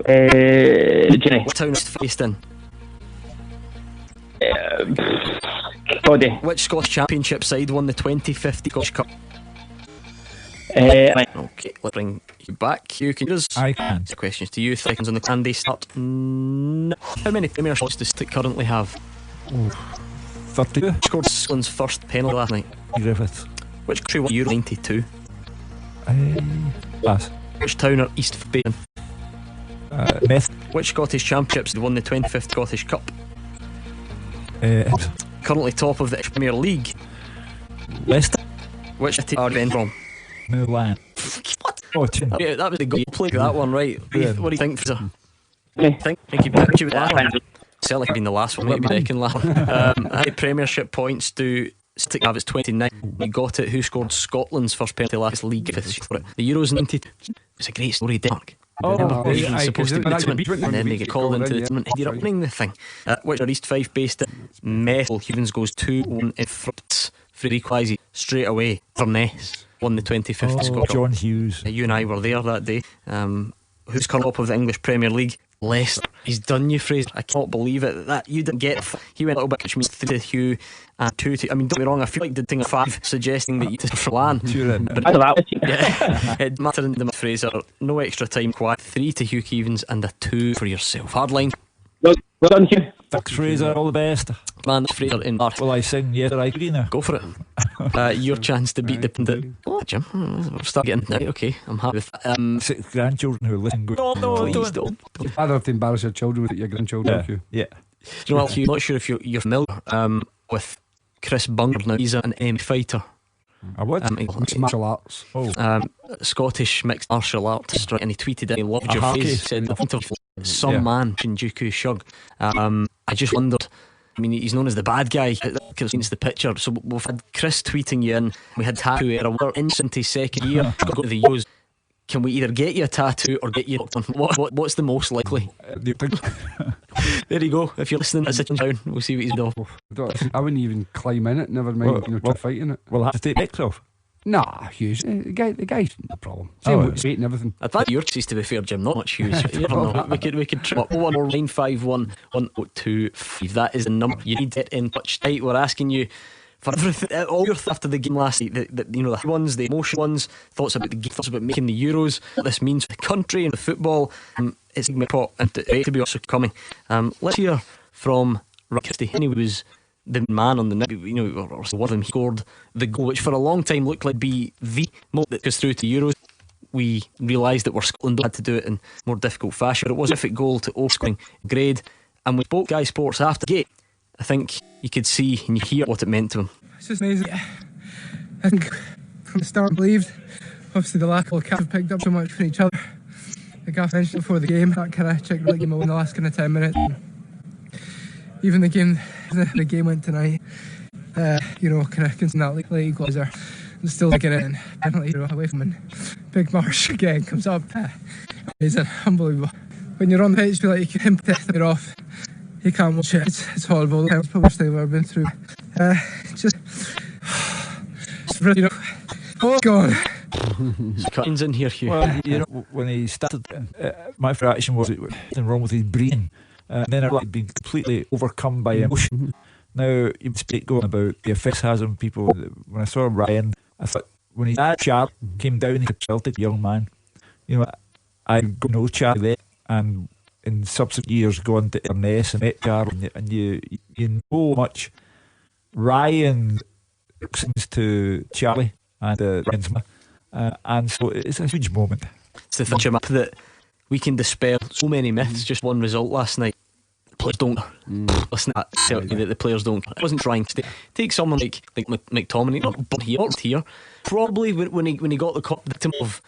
Speaker 6: Jenny.
Speaker 1: What town is faced in?
Speaker 6: Cody.
Speaker 1: Which Scottish Championship side won the 2050 Scottish Cup?
Speaker 6: Okay,
Speaker 1: let's bring you back. You can just.
Speaker 2: I can.
Speaker 1: The questions to you. Seconds on the Andy start. No. How many Premier shots does Celtic currently have?
Speaker 2: 32.
Speaker 1: Scored Scotland's first penalty last night.
Speaker 2: Griffiths.
Speaker 1: Which country won Euro 92?
Speaker 2: Pass.
Speaker 1: Which town are East of Baden?
Speaker 2: Meth.
Speaker 1: Which Scottish Championships won the 25th Scottish Cup? Currently top of the Premier League.
Speaker 2: Leicester.
Speaker 1: Which city are they from?
Speaker 2: Milan.
Speaker 1: What?
Speaker 2: Oh,
Speaker 1: yeah, that was the goal. You played that one right. What do you think, Fraser?
Speaker 6: I
Speaker 1: think you picked you with that one. Celtic have been the last one, maybe the second last one. How many Premiership points do Celtic have? It's 29. You got it. Who scored Scotland's first penalty last league for it? The Euros 92. It's a great story, Denmark. He was supposed to be the tournament, and then they get called into the tournament. You're winning the thing. Which are East Fife based in? Methil. Hugins goes 2-1 in front. Freddie Quasi straight away from Ness. Won the 25th Scottish.
Speaker 2: John Hughes.
Speaker 1: You and I were there that day. Who's come up with the English Premier League? Leicester. He's done you, Fraser. I cannot believe it. That you didn't get. He went a little bit, which means 3 to Hugh and 2 to. I mean, don't be wrong. I feel like the thing of 5 suggesting that you did for Lan. It mattered into Fraser. No extra time. Quiet. 3 to Hugh Keevins and a 2 for yourself. Hardline.
Speaker 6: Well done, Hugh.
Speaker 2: Thanks, Fraser. All the best.
Speaker 1: Man, Fraser in March.
Speaker 2: Will I sing Yes or I Agree now?
Speaker 1: Go for it. Your chance to beat the Pundit. Oh, Jim, we'll start getting. Right, okay, I'm happy with that.
Speaker 2: Grandchildren who listen go, no,
Speaker 1: please don't.
Speaker 3: You'd rather have to embarrass your children with your grandchildren, Hugh.
Speaker 2: Yeah.
Speaker 1: Do you know what, Hugh? Not sure if you're familiar with Chris Bunger now. He's an MMA fighter.
Speaker 3: Mixed martial arts.
Speaker 1: Scottish mixed martial arts, and he tweeted it. He loved your face. Said some man Shinjuku Shug. I just wondered. I mean, he's known as the bad guy since the picture. So we've had Chris tweeting you in. We had tattoo era. We're into second year. Go to the Euros. Can we either get you a tattoo or get you on? What's the most likely? There you go. If you're listening, sit down. We'll see what he's doing.
Speaker 3: I wouldn't even climb in it. Never mind, try fighting it.
Speaker 2: We'll have to take Mick off.
Speaker 3: Nah, Hughes. The guy's no problem. Same with weight and everything.
Speaker 1: I'd like your case, to be fair, Jim. Not much Hughes. You never know. We could try 01951 1025. That is the number you need to get in touch. Right, we're asking you for everything, all your after the game last night. The ones, the emotional ones, thoughts about the game, thoughts about making the Euros, what this means for the country and the football. It's a pot, and to be also coming. Let's hear from Christie. He was the man on the night, or one of them. He scored the goal, which for a long time looked like be the moment that goes through to Euros. We realised that Scotland had to do it in more difficult fashion, but it was a terrific goal to scoring grade. And we spoke Guy Sports after the game. I think you could see and you hear what it meant to him.
Speaker 15: It's just amazing. I think from the start I believed, obviously the lack of have picked up so much from each other. The gaff mentioned before the game, that kind of checked the game in the last kind of 10 minutes. Even the game went tonight, kind of conceding that late equaliser and still taking it in, penalty away from him. Big Marsh again comes up. Amazing, unbelievable. When you're on the pitch, you feel like you can put it off. You can't watch it. It's horrible. It's the worst thing I've ever been through. It's really, oh God.
Speaker 1: Cuttings in here, Hugh.
Speaker 2: Well, when he started, my reaction was something wrong with his brain. And then I'd been completely overcome by emotion. Now, you speak going about the effects it has on people. When I saw Ryan, I thought when his dad, Charlie, came down, he Celtic young man. I got no Charlie there, and in subsequent years gone to Inverness and met Charlie, and you know much Ryan listens to Charlie and and so it's a huge moment.
Speaker 1: It's the thing, that we can dispel so many myths. Just one result last night. The players don't. Listen to that. Tell you that the players don't. I wasn't trying to take someone like McTominay, not here. Probably when he got the victim of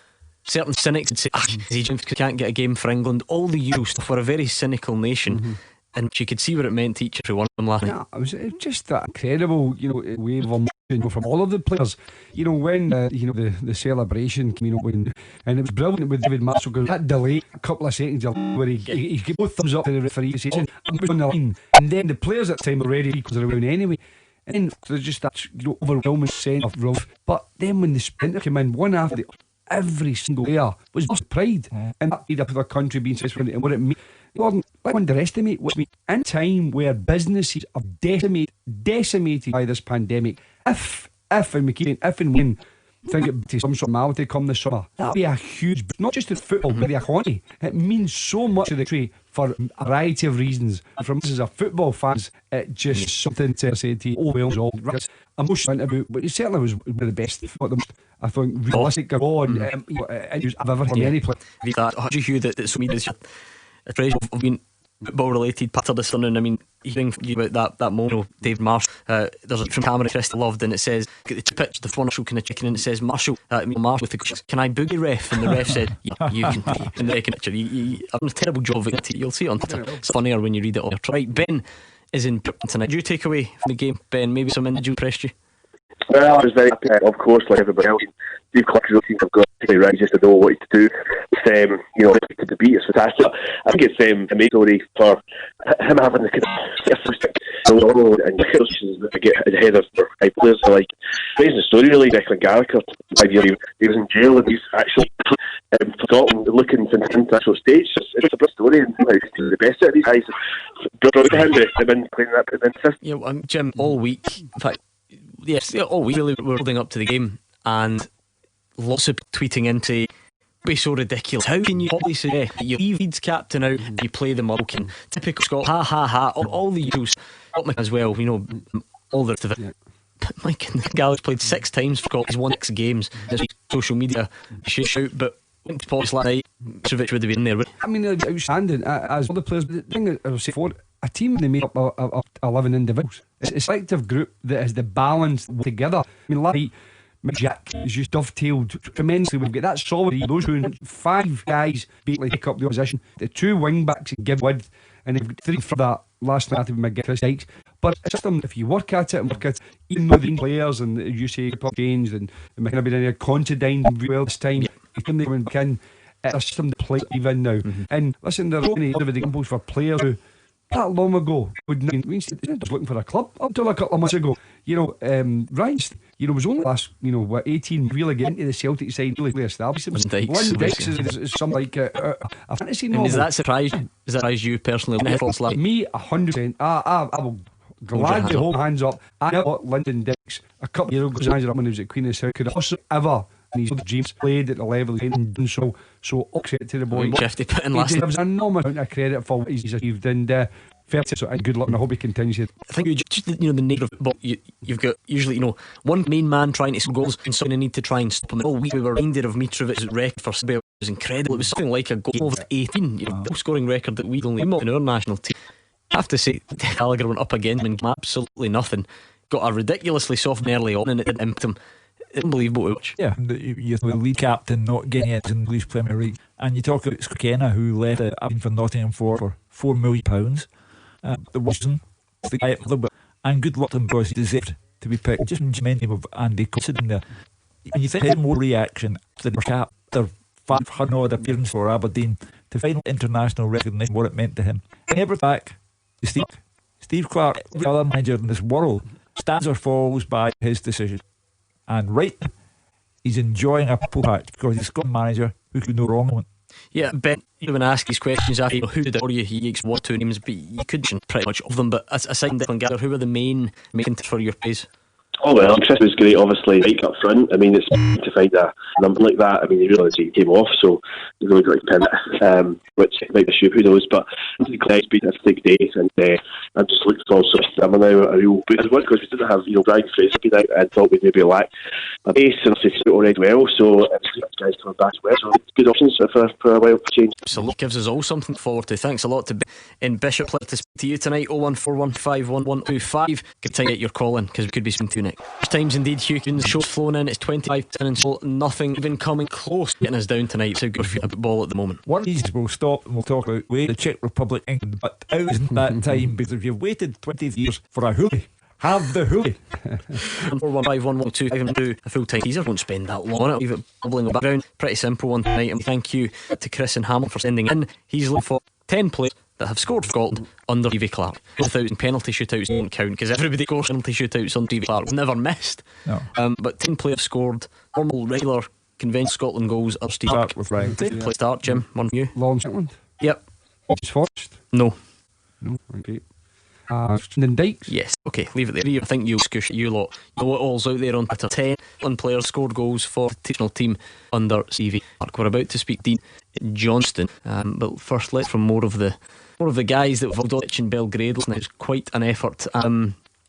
Speaker 1: certain cynics would say, he can't get a game for England. All the Euro stuff. We're a very cynical nation. And you could see what it meant to each and every one of them last night.
Speaker 3: It was just that incredible, wave of emotion from all of the players. When the celebration came and it was brilliant with David Marshall going that delay, a couple of seconds where he gave both thumbs up to the referee saying, I'm on the line, and then the players at the time were ready because they're around anyway. And there's just that overwhelming sense of relief. But then when the sprinter came in, one after the other, every single player was just pride, and that made up of their country being successful and what it means. Let's underestimate what we in time where businesses are decimated by this pandemic. If and we keep saying if and when think it to some sort of normality come this summer, that'll be a huge, not just in football but the economy. It means so much to the country for a variety of reasons. And from us as a football fans, it just something to say to you, overwhelms all. Emotional about, but it certainly was one of the best, I think, realistic interviews I've ever heard any player.
Speaker 1: How do you hear that so media is a treasure of being football related part of this afternoon? I mean, hearing about that moment, Dave Marshall, there's a from camera Christy loved, and it says, get the picture, the Marshall kind of chicken, and it says Marshall with the question, can I boogie ref? And the ref said, yeah, you can be in the second picture. I've done a terrible job of it. You'll see it on Twitter. It's funnier when you read it all. Right, Ben is in tonight. Do you take away from the game, Ben? Maybe some individual impressed you?
Speaker 9: Well, I was very happy, of course, like everybody else. Steve Clark's team have got to right just to know what to do. To the beat is fantastic. I think it's a story for him having the and to get ahead of players. Like, amazing story, really. Declan Gallagher, 5 years he was in jail, and he's actually forgotten looking to the international stage. It's a good story, and he's the best out of these guys. Good to him, they've been playing that system.
Speaker 1: Yeah, Jim, all week, in fact. Yes, all week really we're building up to the game, and lots of tweeting into be so ridiculous. How can you probably say you leave Leeds captain out and you play the Mulkin? Typical Scott, ha ha ha. All the usuals as well, all the rest of it. Yeah. Mike Gallagher's played 6 times for Scotland. He's won 6 games. Social media shout, but last night Mitrovic would have been there.
Speaker 3: I mean, outstanding as all the players. The thing I was saying before, a team they made up of 11 individuals. It's a selective group that has the balance together. I mean, last night Jack is just dovetailed tremendously. We've got that solid, those who 5 guys basically take up the opposition, the 2 wing backs give width, and they've got 3 for that last night with McGinn, Chris Dykes. But it's just if you work at it, even though the players and as you say changed and McKenna been in a Considine really well this time, they coming back in, it's a system to play even now. And listen, there are so many other examples for players who that long ago would not just looking for a club up until a couple of months ago. Ryan, was only last 18 really getting into the Celtic side, really established himself. Lynn Dykes is something like a fantasy novel.
Speaker 1: Does that surprise you personally?
Speaker 3: Me 100%. I will gladly hold my hands up. I thought Lyndon Dykes a couple of years ago, manager up when he was at Queen of the South, could also ever in his dreams played at the level he's done so upset to the boy.
Speaker 1: He
Speaker 3: deserves an enormous amount of credit for what he's achieved, and fair to and good luck, and I hope he continues it.
Speaker 1: I think just the nature of football, you've got usually one main man trying to score goals and someone need to try and stop him. All week we were reminded of Mitrovic's record for Serbia. It was incredible. It was something like a goal over 18, the scoring record that we only in our national team. I have to say, Gallagher went up again and got absolutely nothing. Got a ridiculously soft early on and it didn't impact him. Unbelievable to watch.
Speaker 2: Yeah, the lead captain not getting it in the English Premier League. And you talk about Sckenna, who left for Nottingham for £4 million. The Watson, the guy a little bit, and good luck to him because he deserved to be picked. Just mentioning of Andy considering there. And you think his more reaction to the cap, their 500 odd appearance for Aberdeen, to final international recognition, what it meant to him. And ever back to Steve Clarke, every other manager in this world, stands or falls by his decision. And right, he's enjoying a purple patch because he's got a manager who could no wrong with him.
Speaker 1: Yeah, Ben, you when I ask these questions after who did it for you, he gets 1 or 2 names, but you could mention pretty much all of them. But aside from Declan Gallagher, who were the main for your praise?
Speaker 16: Oh well, Chris was great, obviously, right up front. I mean, it's to find a number like that. I mean, he realised he came off, so he really got to pin it, which might be a shoe, who knows. But Clyde's been a big day, and I'm just looking for sort of stamina, a real boot as well, because we didn't have, Brian Fraser being out, and thought we'd maybe lack a base, and obviously it's already well, so guys coming back as well, so good options for a while for change.
Speaker 1: Absolutely, gives us all something forward to. Thanks a lot to Ben in Bishop. Let to speak to you tonight. 014151125. Good time to get your call in, because we could be speaking to you next. Times indeed, Hugh. Show's flown in. It's 25 to 10 and so nothing even coming close to getting us down tonight. So good for a ball at the moment. One of these
Speaker 2: we'll stop and we'll talk about the Czech Republic, England, but out isn't that time, because if you've waited 20 years for a hoolie, have the hoolie.
Speaker 1: 4151125 a full time teaser. Won't spend that long on it. Leave it bubbling in the background. Pretty simple one tonight. And thank you to Chris and Hamilton for sending in. He's looking for 10 players that have scored for Scotland under Stevie Clarke. 1,000 penalty shootouts don't count because everybody scores penalty shootouts on Stevie Clarke. Never missed.
Speaker 2: No.
Speaker 1: But 10 players scored normal, regular, conventional Scotland goals under Stevie Clarke.
Speaker 3: With Ryan.
Speaker 1: Play start, Jim. One from you.
Speaker 3: Long Scotland.
Speaker 1: Yep.
Speaker 3: Just Forrest.
Speaker 1: No.
Speaker 3: Okay. Lyndon Dykes.
Speaker 1: Yes. Okay, leave it there. I think you'll scoosh it, you lot. You know what all's out there on Twitter. 10 Scotland players scored goals for the national team under Stevie Clarke. We're about to speak Dean Johnston, but first let's from more of the guys that Voldovich in Belgrade. Listen, it was quite an effort.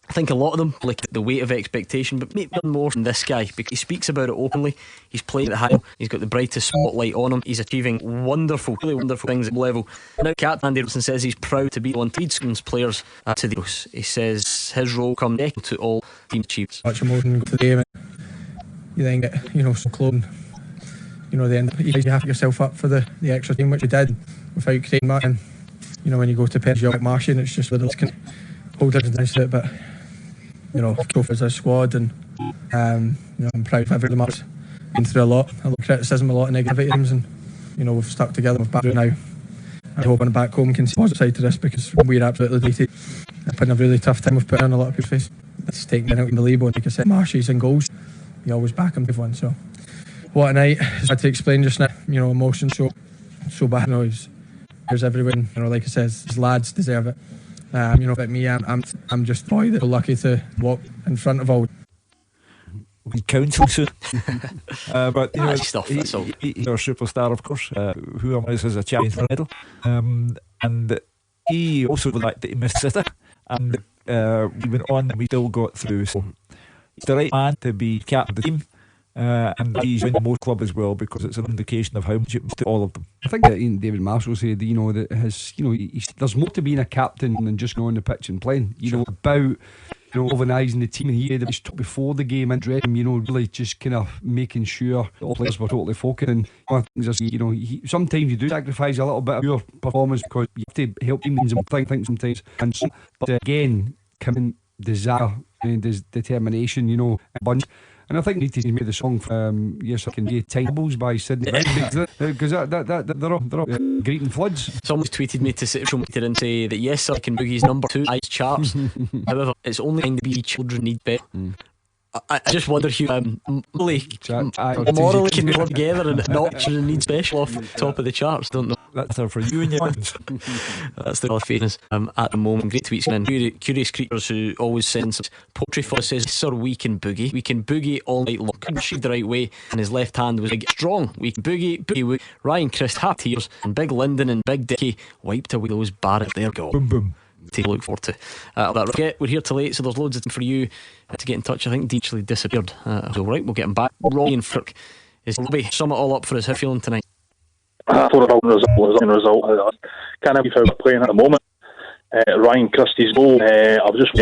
Speaker 1: I think a lot of them like the weight of expectation, but maybe more than this guy because he speaks about it openly. He's playing at high. He's got the brightest spotlight on him. He's achieving really wonderful things at level. Now, Captain Andy Robertson says he's proud to be one to lead Scotland's players to the Euros. He says his role comes second to all team achievements.
Speaker 15: Much more than go to the game. You then get so close. Then you have to yourself up for the extra team, which you did without creating much. And when you go to Pens, you're like Marshy, and it's just with the whole different things to it, but. Go for a squad, and I'm proud of every match. Been through a lot of criticism, a lot of negativity, and we've stuck together. We've back now. I hope on the back home can see the positive side to this because we're absolutely delighted. I've put in a really tough time. We've put in a lot of people's face. It's taken out in the label, and like I said, Marshy's and goals. You always back him with one. So what a night! It's hard to explain just now. Emotion so bad. There's everyone. Like I said, his lads deserve it. But me, I'm just a boy that's lucky to walk in front of all.
Speaker 2: We'll be counselling soon. But
Speaker 1: he's our
Speaker 2: superstar, of course, who almost has a challenge for a medal. And he also liked that he missed City, and we went on and we still got through. So he's the right man to be captain of the team. And he's in more club as well because it's an indication of how much it means to all of them.
Speaker 3: I think that David Marshall said, that there's more to being a captain than just going on the pitch and playing. About organising the team. He had a talk before the game and dressing, really just kind of making sure all players were totally focused. And one of the things I see, sometimes you do sacrifice a little bit of your performance because you have to help teams and think sometimes. But again, coming desire and determination, and bunch. And I think he made the song from Yes I Can Be Tables by Sydney because they're all greeting floods.
Speaker 1: Someone's tweeted me to social media and say that Yes I Can Boogie's number 2 ice charts. However, it's only kind of children need better. I just wonder, Hugh, morally can we work together and not children need special off the top of the charts, don't know.
Speaker 2: That's for you and your friends.
Speaker 1: That's the famous at the moment. Great tweets, man. Curious Creatures, who always sends poetry for us, says, Sir, we can boogie all night long. Couldn't shoot the right way, and his left hand was big, strong. We can boogie. Ryan Christ, half tears, and Big Lyndon and Big Dickie wiped away those barracks. There, God.
Speaker 2: Boom, boom.
Speaker 1: To look forward to we're here till late, so there's loads of time for you to get in touch. I think Dean actually disappeared. So right, we'll get him back. Robbie and Frick is Robbie. Sum it all up for us. How you feeling tonight?
Speaker 17: I thought about the result. I can't believe how we're playing at the moment. Ryan Christie's goal. I was just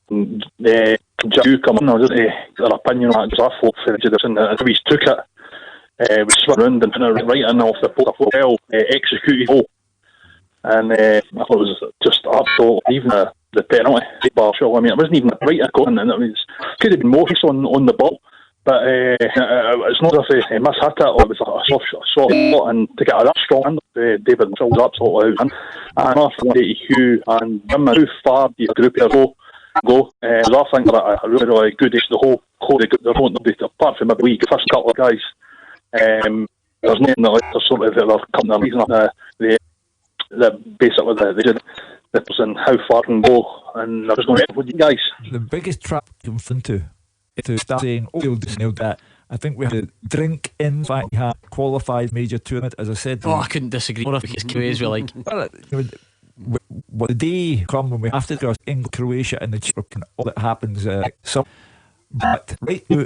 Speaker 17: Joe come in. I was just an opinion on that. I thought and he took it. Was swung around and put it right in off the post. Well executed goal. And I thought it was just absolute, even the penalty bar shot. I mean, it wasn't even right at going, and it could have been more on the ball, but it's not as if he mishit it or it was a soft shot. And to get a that strong hand, David Mitchell was absolutely out. And I think Hugh and him, how far the group here go. I think they're a really good age. The whole code apart from maybe the first couple of guys, there's nothing that sort of they're coming to reason basically they did this and how far can go, and I was going to with you guys.
Speaker 2: The biggest trap you can fall into is to start saying, we'll just nail that. I think we have to drink in the fact we have qualified major tournament, as I said.
Speaker 1: I couldn't disagree more if it's QAs we like.
Speaker 2: Well, the day come when we have to go England, Croatia and the Czech, all that happens but right now,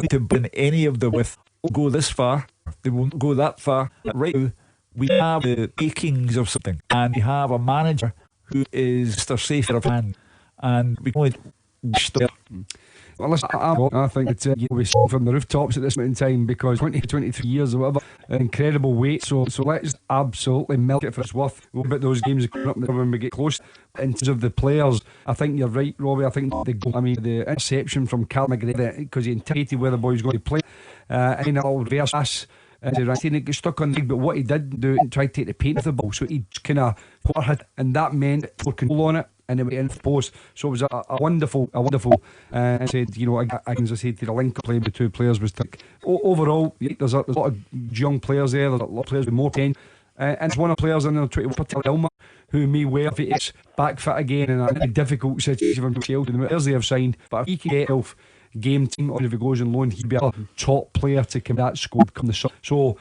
Speaker 2: to bring any of them with won't go this far, they won't go that far. Right now, we have the makings of something, and we have a manager who is Mr. Safer of hand, and we can only wish there.
Speaker 3: Well, listen, I think it's we sing from the rooftops at this moment in time because 23 years or whatever, an incredible wait. So let's absolutely milk it for its worth. We'll bet those games coming up when we get close. In terms of the players, I think you're right, Robbie. I think the interception from Cal McGregor, because he anticipated where the boy was going to play, and then a little reverse pass. He got stuck on the leg, but what he did do, he tried to take the paint of the ball, so he kind of put it, and that meant more control on it, and it went in the post. So it was a wonderful. I said, as I said, to the link of play with the two players was overall. There's a lot of young players there. There's a lot of players with more potential, and it's one of the players in the 21, particularly Elmer, who may wear if it's back fit again in a difficult situation from Chelsea. The players they have signed, but if he can get health. Game team, or if he goes on loan, he'd be a top player to come that scope come the summer. So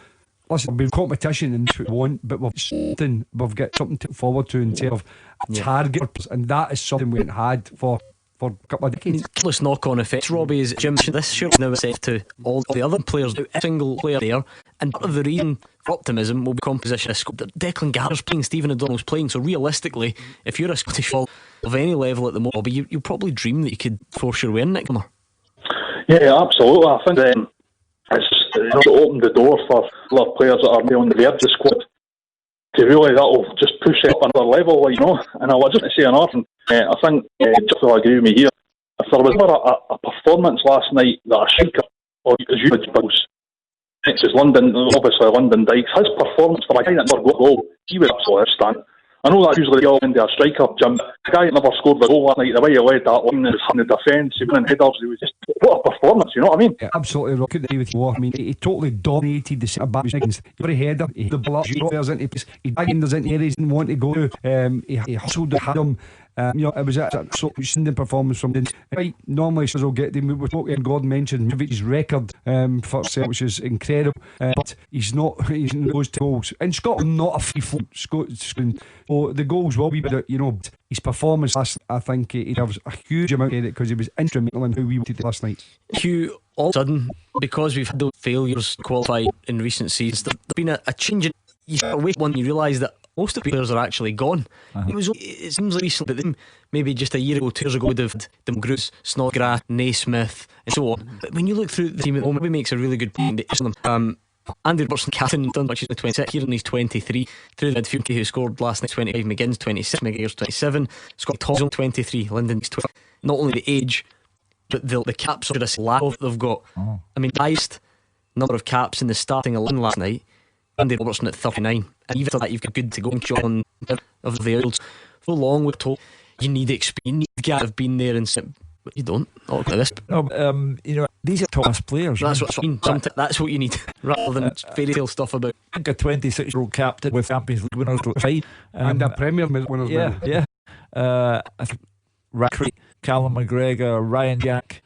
Speaker 3: listen, we've competition and we want, but we've got something to look forward to in terms of target, and that is something we haven't had for a couple of decades.
Speaker 1: Let's knock on effects, Robbie, is Jim. This should now set to all the other players, a single player there, and part of the reason for optimism will be composition of scope. Declan Gallagher's playing, Stephen O'Donnell's playing, so realistically, if you're a Scottish football of any level at the moment, Robbie, you probably dream that you could force your way in next summer.
Speaker 17: Yeah, absolutely. I think it's opened the door for a lot of players that are on the verge of the squad to really that'll just push it up another level, And I was just to say another thing. I think just to agree with me here, if there was ever a performance last night that a striker or as you would boast, it's London Dykes, his performance for a guy that never got a goal, he was absolutely outstanding. I know that's usually all into a striker, Jim. The guy that never scored the goal last night, the way he led that line, he was in the defence, he was in headers, he was just, what a performance, you know what I mean?
Speaker 3: Yeah, absolutely, Rob. Couldn't agree with you more. I mean, he totally dominated the centre back against every header, he had the ball, he into place, he dragged us into areas he didn't want to go to, he hustled had him. It was a sort of outstanding performance from him. Right, normally we'll get him. We spoke and Gordon mentioned his record for Celtic, which is incredible, but he's those two goals in Scotland, not a free flow. Scotland, so the goals will be, but his performance last, I think he has a huge amount of credit because he was instrumental in who we wanted last night.
Speaker 1: Hugh, all of a sudden, because we've had those failures qualified in recent seasons, there's been a change in. You start away one, you realise that most of the players are actually gone. It seems like recently that maybe just a year ago, 2 years ago, they've had them Bruce, Snodgrass, Naismith, and so on. But when you look through the team at the moment, it makes a really good point. Andy Robertson, captain, done much in the 26, Kieran, he's 23. Through the midfield, who scored last night, 25, McGinn's 26, McGear's 27, Scott Thompson 23, Linden's 12. Not only the age, but the caps of this lack of they've got. I mean, highest number of caps in the starting 11 last night, Andy Robertson at 39. And even after that, you've got good to go and John of the Earls. For long, we're told you need experience, you need guys have been there and said, but you don't. Not like this.
Speaker 2: No, these are top players.
Speaker 1: That's what I mean. That's what you need, rather than fairy tale stuff about.
Speaker 2: I think a 26-year-old captain with Champions League winners got fine,
Speaker 3: and a Premier League winners.
Speaker 2: Yeah. I think Rackery, Callum McGregor, Ryan Jack.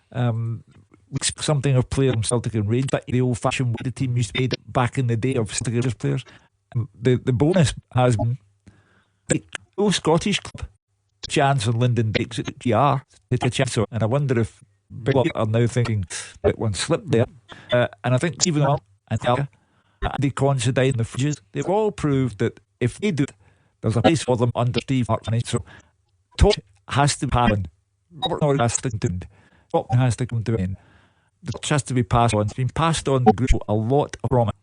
Speaker 2: Something of players from Celtic and Rangers, but the old-fashioned way the team used to be back in the day of Celtic and Rangers players. The bonus has been no Scottish club chance on Lyndon Dykes at GR to take a chance on, and I wonder if people are now thinking that one slipped there. And I think Stephen Wall and Andy Considine and the Fridges, they've all proved that if they do it, there's a place for them under Steve Martin. So torch has to happen. Robert Norris has to do it. Scotland has to come to it. The torch has to be passed on. It's been passed on the group a lot from it.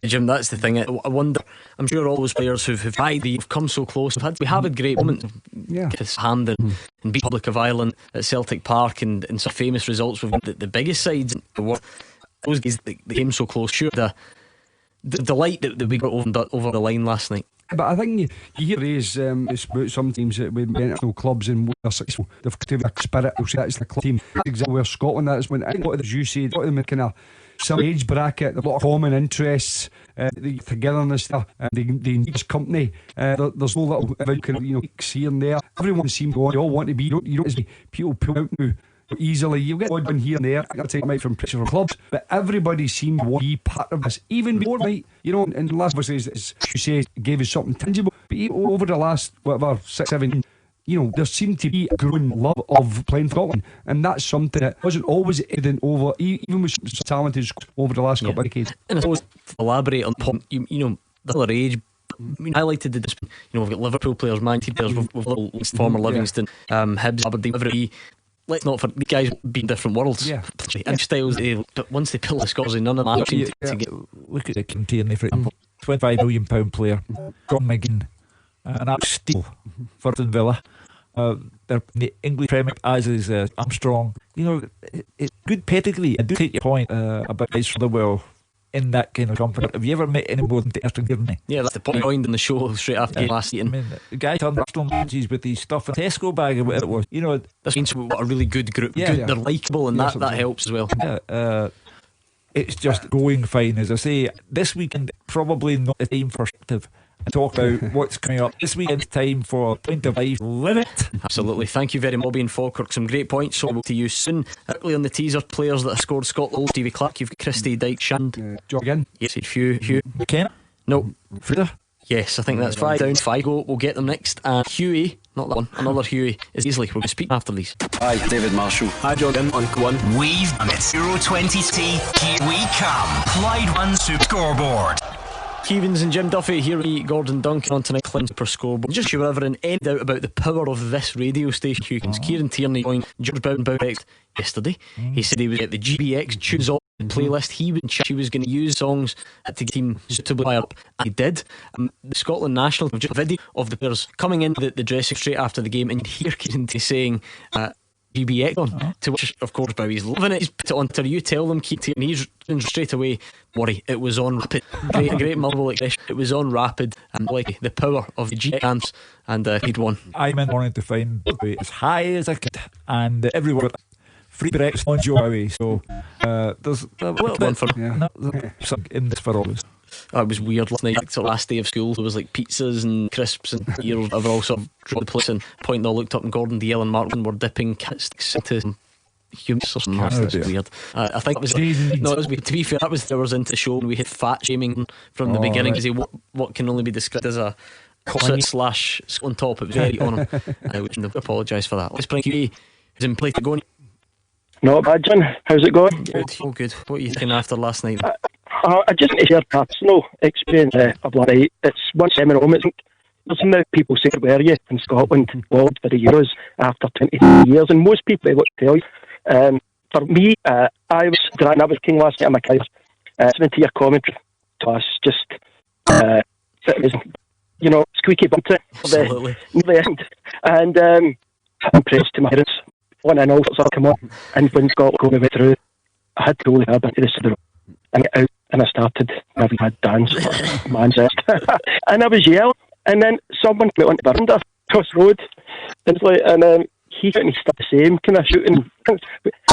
Speaker 1: Jim, that's the thing. I wonder, I'm sure all those players who've tried, they've come so close. We have had great moments. Get his hand and beat Republic of Ireland at Celtic Park and some famous results with the biggest sides in the world. Those guys, they came so close. Sure, the delight that we got over the line last night.
Speaker 3: But I think you hear these about some teams that with international clubs and they're successful, they've got a spirit. That's the club team. Exactly where Scotland is. When I think what as you said, what them in kind of some age bracket, a lot of common interests, the togetherness there, they need company. There's no little here and there. Everyone seems to go. They all want to be. You don't see people pull out now easily. You get one here and there. I take from pressure from clubs, but everybody seems to want to be part of this. Even before, and the last verse as you say, gave us something tangible. But even over the last 6, 7. There seemed to be a growing love of playing for Scotland, and that's something that wasn't always evident over, even with talented over the last couple of decades.
Speaker 1: And I suppose to elaborate on the point, the other age. I highlighted this. We've got Liverpool players, Man United players, we've former Livingston, Hibs, Aberdeen, whatever it be. Let's not for these guys being different worlds. And styles. But once they pull the scores, none of them seem to get.
Speaker 2: Look at the Kim Tierney, for example, £25 million player, John McGinn. An absolute steal for Villa. They're in the English Premier, as is Armstrong. It's good pedigree. I do take your point about guys from the well in that kind of company. Have you ever met any more than Ashton Tierney?
Speaker 1: Yeah, that's the point. Joined in the show straight after the last season.
Speaker 2: I mean, the guy turned Armstrong matches with his stuff in a Tesco bag or whatever it was.
Speaker 1: This means what a really good group. They're likeable, and that helps as well.
Speaker 2: It's just going fine. As I say, this weekend probably not the time for perspective and talk about what's coming up. This weekend's time for Point of Life. Live it.
Speaker 1: Absolutely. Thank you very much, Bobby and Falkirk. Some great points. So we'll to you soon. Early on the teaser, players that have scored Scotland. Stevie Clark, you've got Christie, Dyke, Shand.
Speaker 3: Jorgen.
Speaker 1: Yes, Hugh.
Speaker 2: McKenna.
Speaker 1: No.
Speaker 2: Frida.
Speaker 1: Yes, I think that's 5 down. 5 go. We'll get them next. And Huey, not that one, another Huey is Easley. We're going to speak after these.
Speaker 10: Hi, David Marshall. Hi, Jordan on one.
Speaker 8: We've done it. Euro 2020. Here we come. Clyde 1 Superscoreboard.
Speaker 1: Keevins and Jim Duffy here with Gordon Duncan on tonight. Clyde Superscoreboard. Just you were ever in any doubt about the power of this radio station, Hugins. Kieran Tierney joined George Bowden yesterday. He said he was at the GBX Choose All playlist. He was going to use songs to get him suitably fired up, and he did. The Scotland national have just a video of the players coming into the dressing straight after the game, and you'd hear Kieran saying GBX on, to which of course Bowie's loving it. He's put it on to you tell them Keith, and he's straight away worry it was on rapid. Great marble expression. It was on rapid, and like the power of the GBX amps, and he'd won.
Speaker 2: I'm in wanting to find Bowie as high as I could, and everyone free breaks on Joe Bowie, so there's a little bit for some in this for all of us.
Speaker 1: It was weird last night. It's the last day of school. There was like pizzas and crisps and beers. I've all sort of dropped the place, and point and I looked up, and Gordon Dalziel and Martin were dipping sticks into humans or something. That's weird. I think it was to be fair, that was hours into the show, and we had fat shaming from the beginning because what can only be described as a corset / on top. It was very on him. I would apologise for that. Let's bring you who's in play to go on.
Speaker 18: Not bad, John. How's it going?
Speaker 1: Good. Oh, good. What are you thinking after last night?
Speaker 18: I just need to share a personal experience of last night. It's one semi-home. now people say, where are you in Scotland? Well, for the Euros after 23 years, and most people will tell you. For me, I was king last night of my career. 70-year commentary. So it's just, it was, squeaky bumper for the end. And I'm impressed to my parents. 1-0, so I come on. And when Scotland go away through, I had to go into the center and get out, and I started having a dance for man's best. And I was yelling, and then someone went on the veranda across the road, and it's like, and he started the same kind of shooting. I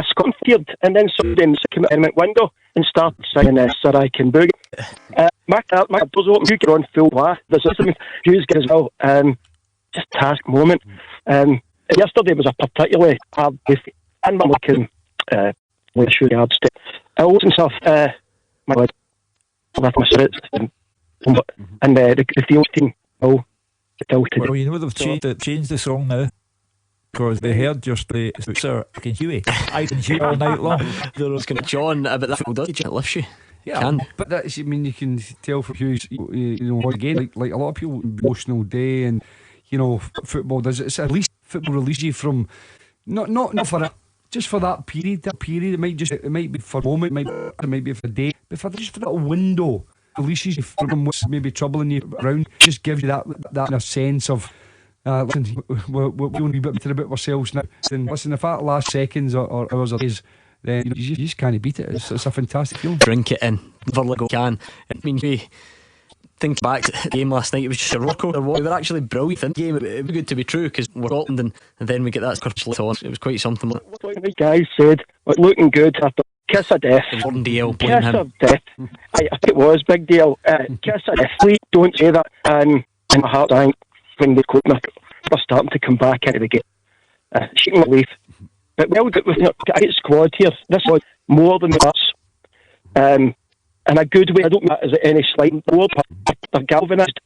Speaker 18: sconfeared, and then somebody came out in the window and started singing Sir I Can Boogie. My door's open, you get on full blast. There's something Hughes as well. Just task moment. Yesterday was a particularly hard day, and I'm looking show yards to Ills and stuff. My God, left my spirits, and the field team all tilted.
Speaker 2: Well, they've changed the song now. Because they heard just the Sir I Can Huey. I can Huey all night long.
Speaker 1: They're just going to John, but that does it lifts you.
Speaker 3: Yeah,
Speaker 1: can.
Speaker 3: But that's, you can tell from Hughes, again, like a lot of people, emotional day, and football does it. It's at least football releases you from not for it, just for that period. It might be for a moment, it might be for a day, but just for that window, releases you from what's maybe troubling you around. Just gives you that kind of sense of. Listen, we're going a bit better about ourselves now. Then listen, if that last seconds or hours or days, then you just can't beat it. It's a fantastic feeling.
Speaker 1: Drink it in, never let go. Can. I mean, we think back to the game last night. It was just a roller coaster. We were actually brilliant in the game. It was good to be true because we're Scotland, and then we get that scorch on. It was quite something.
Speaker 18: What the guys said, looking good after kiss of death.
Speaker 1: Gordon Dale,
Speaker 18: kiss of death. I think it was big deal. Kiss of death. Please don't say that. And in my heart, I think. When the coach are starting to come back into the game, she can leave. But we've got a great squad here. This was more than us, in a good way. I don't mean that as any slight more, but they're galvanised.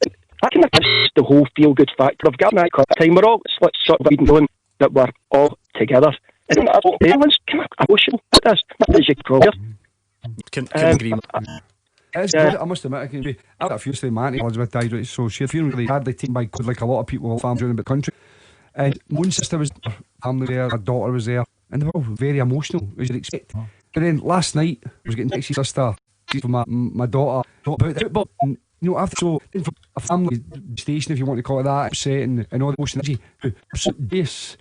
Speaker 18: I can miss the whole feel-good factor. I've got that time. We're all sort of knowing that we're all together. And I don't everyone's kind of emotional. That's not as you grow.
Speaker 1: Can agree.
Speaker 3: It's good, I must admit. I've got a few man Elizabeth died, right, so she's feeling really badly taken by COVID, like a lot of people, families around the country. And one sister was there, family there, her daughter was there, and they were all very emotional, as you'd expect. And then last night, I was getting texts sister from my daughter about football. And, after so, from a family station, if you want to call it that, upset and all the emotion, yes.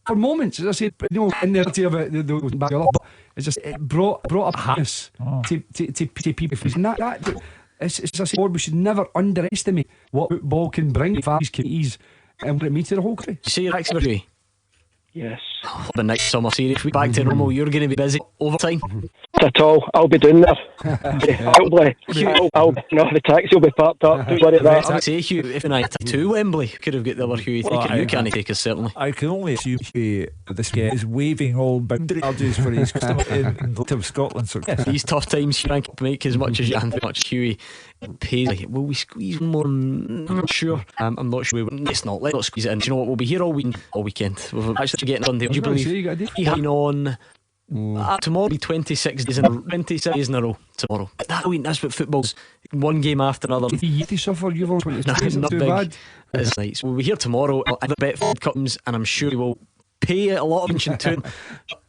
Speaker 3: For moments, as I said, in the reality of it, they back up, but it's just it brought up happiness to people. And it's as I said, we should never underestimate what football can bring to families, communities, and what it means to the whole country.
Speaker 1: You say you're actually.
Speaker 18: Yes.
Speaker 1: The next summer series, back to normal. You're going to be busy overtime.
Speaker 18: Not at all. I'll be doing that. The taxi will be parked up. Don't worry about that.
Speaker 1: I'd say, Hugh, if I to Wembley, could have got the other Hugh. You can't take us, certainly.
Speaker 2: I can only assume this guy is waiving all boundary charges for his customer in Scotland. So
Speaker 1: these tough times, Frank, make as much as you can, much Hughie pays. Will we squeeze one more? I'm not sure. I'm not sure. Let's not. Let's not squeeze it in. Do you know what? We'll be here all weekend. We've actually getting Sunday. Would you believe? He's on tomorrow. Be 26 days in a row tomorrow. That's what football's. One game after another.
Speaker 3: You suffer. You've only 26 days. Not too bad.
Speaker 1: It's nice. We'll be here tomorrow. I bet Ford comes, and I'm sure he will pay a lot of attention to him.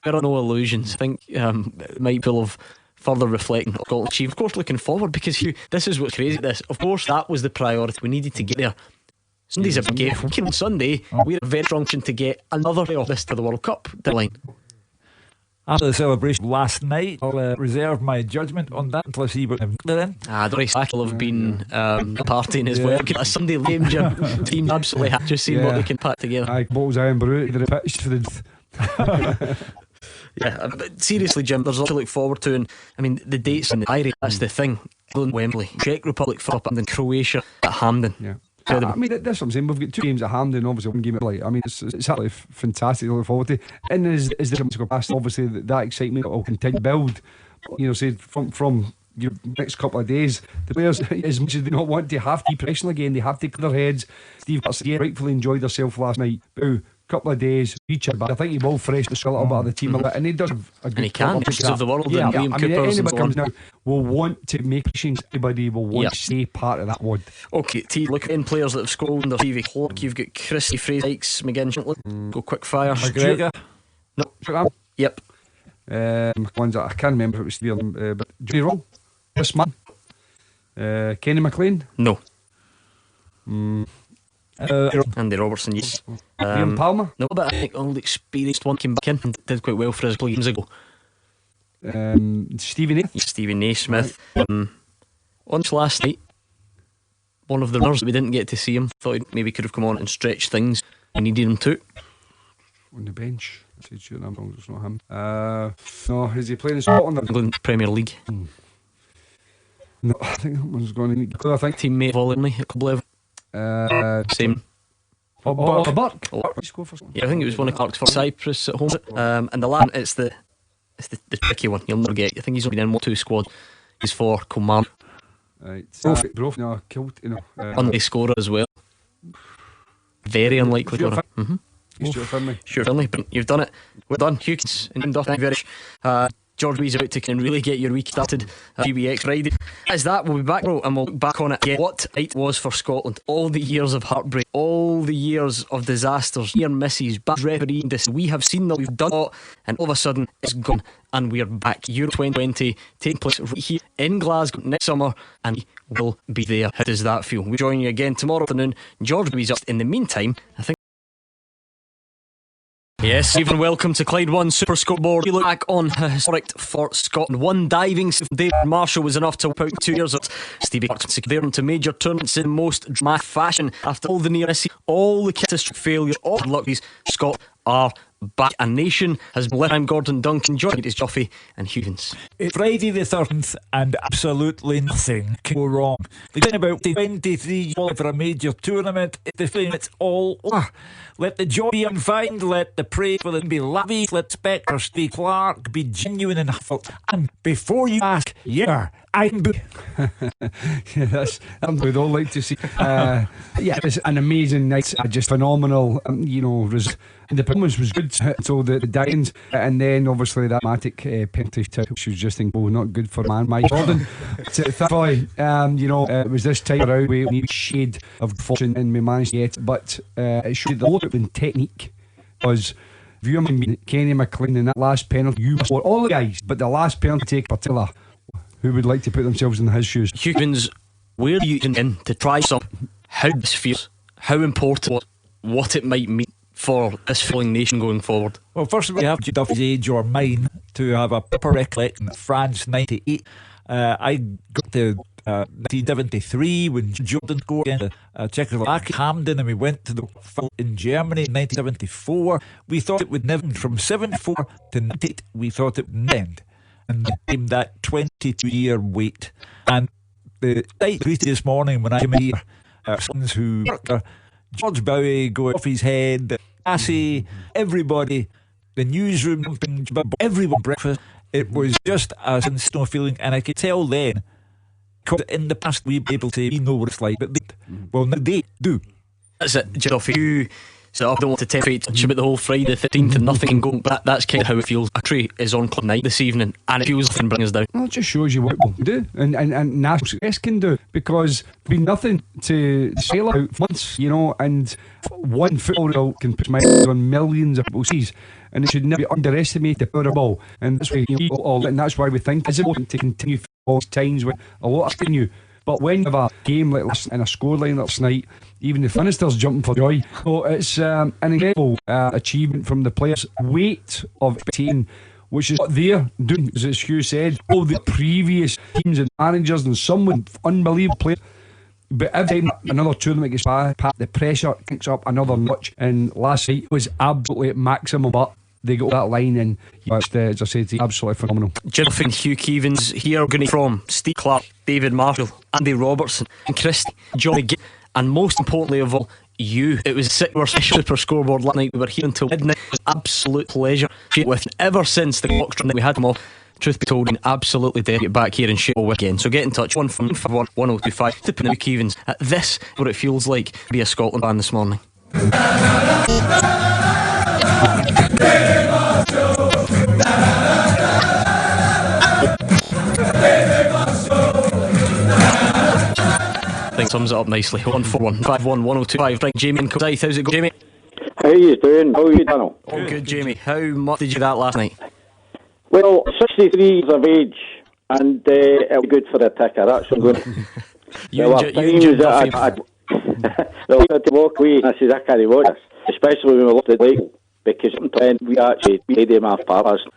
Speaker 1: There are no illusions. I think it might be full of further reflecting on Scotland achieve. Of course, looking forward because this is what's crazy. Of course, that was the priority. We needed to get there. Sunday's a big game. On Sunday, we're very strong to get another playoff this to the World Cup deadline.
Speaker 2: After the celebration last night, I'll reserve my judgment on that until I see what I'm then.
Speaker 1: The race will have been partying as well. A Sunday lame gym team absolutely have just seen what they can pack together.
Speaker 3: Balls iron brute to the pitch for the.
Speaker 1: But seriously, Jim, there's a lot to look forward to, and I mean the dates in the diary. That's the thing. Wembley, Czech Republic for up, and then Croatia at Hampden.
Speaker 3: Yeah. I mean, that's what I'm saying. We've got 2 games at Hampden, obviously one game at Clyde. I mean, it's absolutely fantastic to look forward to. And as the games go past, obviously that excitement will continue to build. Say from your next couple of days, the players, as much as they don't want to have to be pressing again, they have to clear their heads. Steve rightfully enjoyed herself last night. But couple of days, reach it back. I think he will freshen a little bit of the team a bit, and he does a good
Speaker 1: And he can,
Speaker 3: job
Speaker 1: because of the world,
Speaker 3: yeah,
Speaker 1: and Liam
Speaker 3: I mean,
Speaker 1: Coopers and
Speaker 3: anybody
Speaker 1: so
Speaker 3: comes
Speaker 1: on.
Speaker 3: now will want to make change. Everybody will want to stay part of that ward.
Speaker 1: Okay, T, look at players that have scored under TV Clark. You've got Christie, Fraser, Dykes, McGinn. Go quick fire.
Speaker 2: McGregor.
Speaker 1: No. Yep.
Speaker 3: Ones that I can't remember if it was three of them, but Johnny Roll, Chris Mann, Kenny McLean.
Speaker 1: No. Andy Robertson, yes.
Speaker 3: Liam Palmer.
Speaker 1: No, but I think all the experienced one came back in and did quite well for us a couple of games ago. Stephen Naismith. On this last night, one of the runners that we didn't get to see him, thought he maybe could have come on and stretched things. We needed him to.
Speaker 3: On the bench. It's not him. No, is he playing in Scotland?
Speaker 1: England Premier League.
Speaker 3: No, I think that one's going to need. I think
Speaker 1: teammate of Ollie at club level. Same.
Speaker 3: Burke.
Speaker 1: Yeah, I think it was one of Clark's for Cyprus at home. And the last, it's the tricky one. You'll never get. I think he's only been in 1-2 squad. He's for Coman.
Speaker 3: Right. Bro, no, killed.
Speaker 1: Unlikely scorer as well. Very unlikely scorer.
Speaker 3: Stuart Finlay.
Speaker 1: Stuart Finlay, but you've done it. Well done, Hughes. And thank you very much. George Wee's about to come and really get your week started. GBX Friday. As that, we'll be back, bro, and we'll look back on it again. What it was for Scotland. All the years of heartbreak, all the years of disasters, near misses, bad refereeing. This we have seen that we've done it, and all of a sudden it's gone, and we're back. Euro 2020 taking place right here in Glasgow next summer, and we will be there. How does that feel? We'll join you again tomorrow afternoon. George Wee's up. In the meantime, I think. Yes, even welcome to Clyde 1 Superscoreboard. We look back on historic for Scotland. One diving from David Marshall was enough to wipe out 2 years. Stevie Clarkson secured them to major tournaments in most dramatic fashion. After all the near misses, all the catastrophic failures, all the luckies, Scott are back. A nation has been led. I'm Gordon Duncan, joined is Joffy and Hughes.
Speaker 2: It's Friday the 13th and absolutely nothing can go wrong. They're going about 23 for a major tournament. It's all over. Let the joy be unfound, let the praise for them be lavish, let Spectre Steve Clark be genuine and heartfelt. And before you ask, I can be.
Speaker 3: Yeah, that's we'd all like to see. Yeah, it was an amazing night, just phenomenal. The performance was good until the Dines, and then obviously that dramatic penalty tip, which was just not good for man Mike Jordan. Thankfully, it was this time around we need a shade of fortune and we managed to get it, but it showed the whole in technique was. If you remember Kenny McLean in that last penalty, you scored all the guys, but the last penalty take in particular. Who would like to put themselves in his shoes?
Speaker 1: Hughes, where are you in to try something? How this feels? How important? What it might mean for this failing nation going forward?
Speaker 2: Well, first of all, you have Duffy's age or mine to have a proper recollection. France 98. I got to 1973 when Jordan scored against Czechoslovakia, Hamden, and we went to the final in Germany in 1974. We thought it would never end. From 74 to 98, we thought it would end. And came that 22-year wait. And the night tweeted this morning when I came here, sons who worked there, George Bowie going off his head, Cassie, everybody, the newsroom, everyone breakfast. It was just a sensational feeling, and I could tell then, because in the past we've been able to know what it's like, but now they do.
Speaker 1: That's it, Geoffrey. So I don't want to touch about the whole Friday the 15th and nothing can go, but that's kind of how it feels. A tree is on club night this evening and it feels nothing bring us down.
Speaker 3: Well, it just shows you what we can do and national success can do, because there's been nothing to sail out for months, and one football result can put minds on millions of people's seas, and it should never underestimate the power of ball. And that's why and that's why we think it's important to continue football times with a lot of new. But when you have a game like this and a scoreline last night, even the Finisters jumping for joy. So it's an incredible achievement from the players. Weight of team, which is what they're doing, as Hugh said, all the previous teams and managers and some unbelievable players. But every time another tournament gets past, the pressure kicks up another notch. And last night was absolutely at maximum, but they got that line and as I said, it's absolutely phenomenal.
Speaker 1: Jennifer and Hugh Keevins here, going from Steve Clark, David Marshall, Andy Robertson and Christie, Johnny McGinn, and most importantly of all, you. It was sick. We were special Super Scoreboard last night. We were here until midnight. It was absolute pleasure with ever since the clock struck. We had them all. Truth be told, absolutely dare get back here and shit all again. So get in touch 1511025 to put Hugh Keevins at this, what it feels like to be a Scotland fan this morning. I think sums it up nicely. 141511025. Right, Jamie and Clyde, how's it going, Jamie?
Speaker 4: How are you doing? How are you, Daniel?
Speaker 1: All good, Jamie. How much did you do that last night?
Speaker 4: Well, 63 years of age, and it was good for the ticker. That's what I'm going.
Speaker 1: You and Jim Duffy.
Speaker 4: Well, we had to walk away, and I said, I can't watch this, especially when we looked at Lake, because sometimes we actually played them half past.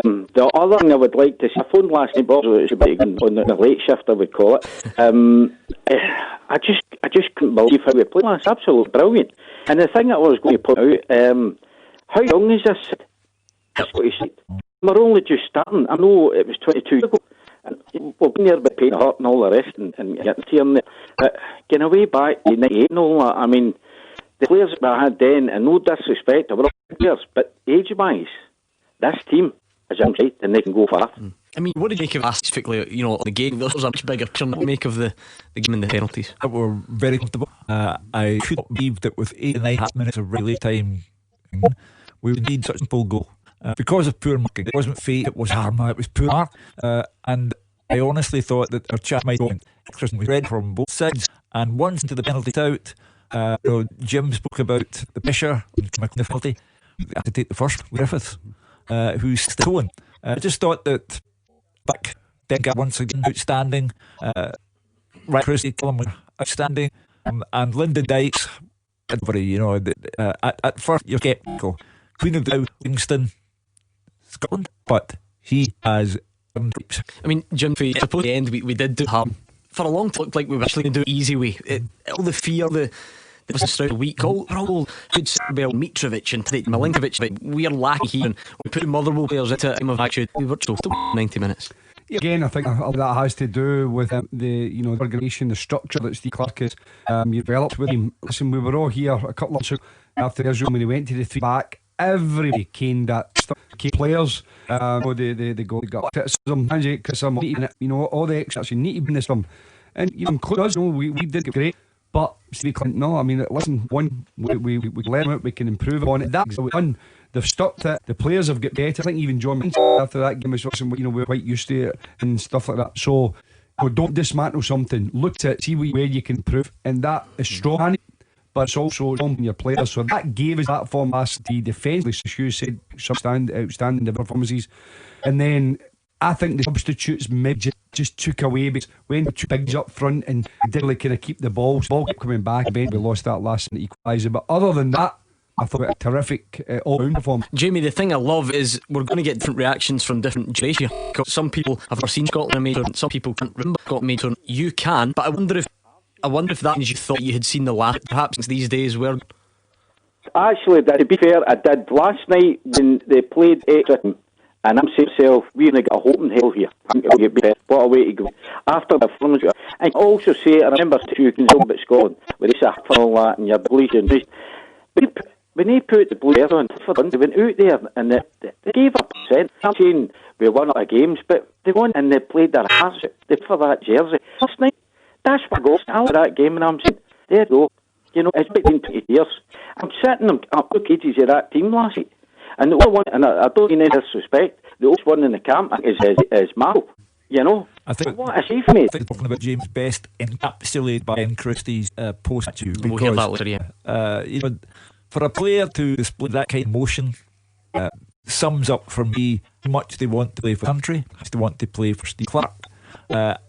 Speaker 4: The other thing I would like to see, I phoned last night, but it should be on the late shift, I would call it. I just couldn't believe how we played last. Absolutely brilliant. And the thing that I was going to point out, how young is this? That's what he said. We're only just starting. I know it was 22 years ago. And we've been there by Payne Hart and all the rest, and getting to him there. But getting away back to 98 and all that, I mean, the players that I had then, and no disrespect, they were all players, but age-wise, this team is young, right, and they can go far.
Speaker 1: I mean, what did you make of that specifically, the game? There was a much bigger picture. What did you make of the game and the penalties?
Speaker 2: We were very comfortable. I couldn't believe that with 8.5 minutes of regular time, we would need such a full goal. Because of poor marking. It wasn't fate, it was Harma, it was poor mark. And I honestly thought that our chat might go in. We read from both sides. And once into the penalty out, Jim spoke about the pressure, the penalty. We had to take the first, Griffiths, who's still going. I just thought that back, Degar once again outstanding. Right, Christie, Cullen outstanding. And Lyndon Dykes, at first you're sceptical. Queen of the Livingston, Scotland, but he has.
Speaker 1: I mean, Jim, I suppose at the end we did do harm. For a long time, it looked like we were actually going to do it easy way. All the fear, the was a straight week, all good Bell, Mitrovic and Milinkovic, but we are lacking here. And we put Motherwell players into a time of action. We were still 90 minutes.
Speaker 3: Again, I think that has to do with the organisation, the structure that Steve Clarke has developed with him. Listen, we were all here a couple of months ago after Israel when he went to the three back. Everybody caned that stuff. Key players, they got criticism, all the extras you need to be in this film. And include us, we did great. But Steve Clarke, no, I mean, listen, we learn it, we can improve on it. That's what we've done. They've stuck to it. The players have got better. I think even John after that game was something, we're quite used to it and stuff like that. So don't dismantle something. Look at it, see where you can improve, and that is strong. But it's also on your players. So that gave us that form last day defensively, as you said, outstanding performances. And then I think the substitutes maybe just took away, because when two bigs up front and did really kind of keep the ball kept coming back. Eventually we lost that last minute equaliser. But other than that, I thought it was a terrific all-round performance.
Speaker 1: Jamie, the thing I love is we're going to get different reactions from different generations. Some people have never seen Scotland made tournament, some people can't remember Scotland made tournament. You can, but I wonder if that means you thought you had seen the last, perhaps these days where...
Speaker 4: Actually, to be fair, I did. Last night when they played extra time, and I'm saying to myself, we're going to get a hope in hell here. What a way to go. After the performance, and I also say, I remember you can talk about Scotland, where they sat for all that and your belief in this. When they put the blue on, they went out there and they gave up percent. I'm saying we won a lot of games, but they won and they played their hearts out. They for that jersey. Last night, that's what goes out of that game, and I'm saying, there you go. It's been 20 years. I'm sitting, I'm looking at that team last night. And the only one, and I don't mean any disrespect, the only one in the camp is Marrow.
Speaker 2: I think
Speaker 4: what a save made.
Speaker 2: I think talking about James best encapsulated by Ben Christie's post at you,
Speaker 1: because we'll hear that later,
Speaker 2: for a player to display that kind of emotion sums up for me how much they want to play for the country, how much they want to play for Steve Clarke,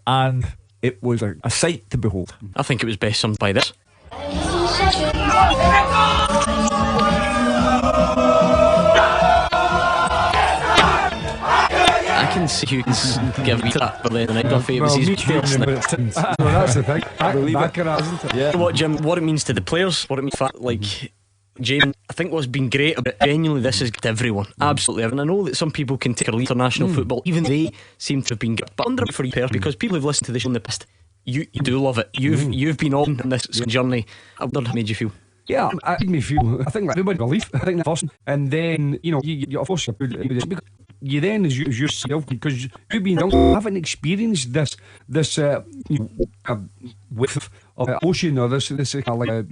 Speaker 2: and it was a sight to behold.
Speaker 1: I think it was best summed by this. I can see you can give me that, but then I don't feel it was his best.
Speaker 3: That's the thing. Isn't it?
Speaker 1: Yeah. What, Jim? What it means to the players? What it means for Jane, I think what's been great about genuinely this is good to everyone, absolutely everyone. I know that some people can take international football, even they seem to have been good. But I wonder for you, because people have listened to this show in the past, you do love it. You've been on this journey. I wonder how it made you feel.
Speaker 3: Yeah, it made me feel. I think everybody believe. I think that's first, and then you of course you then as yourself, because you've been young, haven't experienced this width of ocean, or this kind of like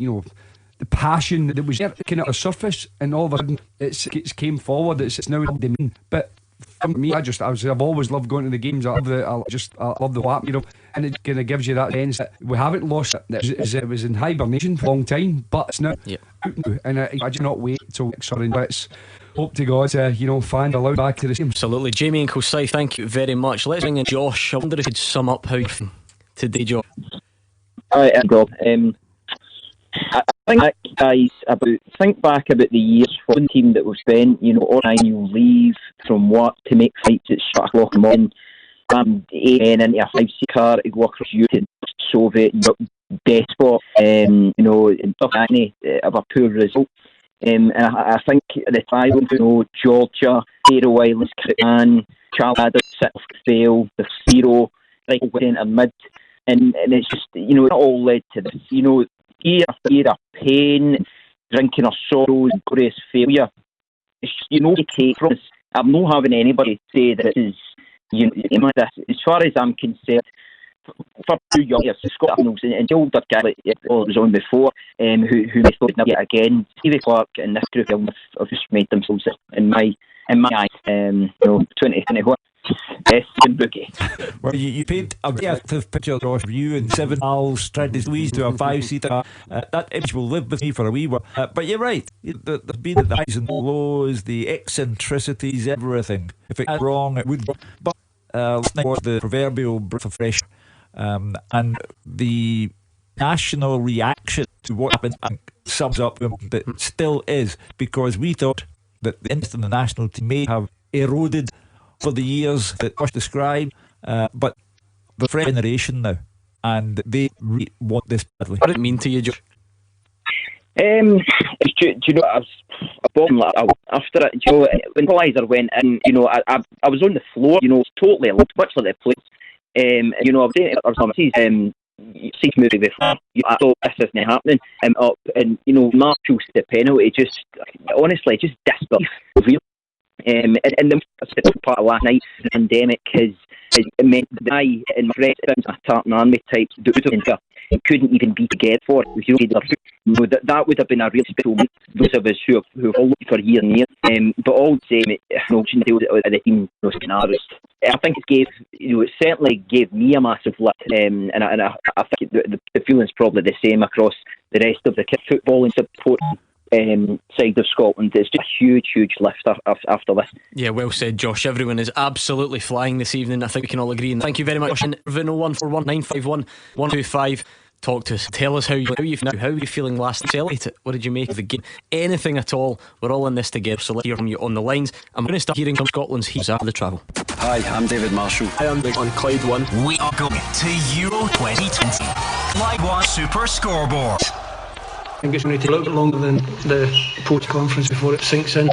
Speaker 3: the passion that was there kind of a surface, and all of a sudden it's came forward. It's now the main. But for me, I've always loved going to the games. I love the WAP, and it kind of gives you that sense that we haven't lost it. It was in hibernation for a long time, but it's now out now, and I do not wait till next Sunday. Let's hope to God, fans allowed back to the same.
Speaker 1: Absolutely. Jamie and Kosai, thank you very much. Let's bring in Josh. I wonder if you'd sum up how you feel today, Josh.
Speaker 5: Alright, Rob. I think guys think back about the years for one team that was spent, on annual leave from work to make flights at 6 o'clock in the morning, 8 men into a 5-seat car to go across Europe to Soviet Europe, desperate, and stuff of a poor result. And I think at the time, Georgia, Aero Islands, Critan, Charles Adams, fail, the zero, right centre mid, and it's just, it all led to this, year after year of pain, drinking of sorrows, glorious failure. It's just, you take from this. I'm not having anybody say that this is, as far as I'm concerned, for 2 years, Scott Arnold's and the older guy that was on before, who may thought never yet again, Stevie Clark and this group have just made themselves, in my eyes, 2021. Yes, bookie.
Speaker 2: Well, you paint a very active picture, Josh, of you and 7 pals trying to squeeze to a 5-seater. That image will live with me for a wee while. But you're right. There's been the highs and lows, the eccentricities, everything. If it's wrong, it would. But last night was the proverbial breath of fresh air. And the national reaction to what happened sums up that it still is, because we thought that the interest in the national team may have eroded for the years that Josh described, but the fresh generation now, and they really want this badly.
Speaker 1: What did it mean to you, Josh?
Speaker 5: Do you know, I was after it, when Clyde went in, I was on the floor, totally alone, much like the place. I was saying it or something, see movie before, I thought this isn't happening, and Marshall's the penalty, just honestly, just disbelief, really. And the part of last night, the pandemic has meant that I and my friends, a Tartan Army type, and couldn't even be together for it. That would have been a real special moment. Those of us who have followed for years and years. But all the same, the team scenarios. I think it certainly gave me a massive lift, and I think the feeling's probably the same across the rest of the football and support side of Scotland. It's just a huge lift after this.
Speaker 1: Yeah, well said, Josh. Everyone is absolutely flying this evening. I think we can all agree. And thank you very much. And 0141951 talk to us. Tell us how you now. How are you feeling last night? Celebrate it. What did you make of the game? Anything at all. We're all in this together. So let's hear from you on the lines. I'm going to start hearing from Scotland's heroes after the travel.
Speaker 10: Hi, I'm David Marshall.
Speaker 8: Hi, I'm on Clyde 1. We are going to Euro 2020. Clyde 1 Super Scoreboard.
Speaker 7: I think it's going to take a little bit longer than the post-conference before it sinks in.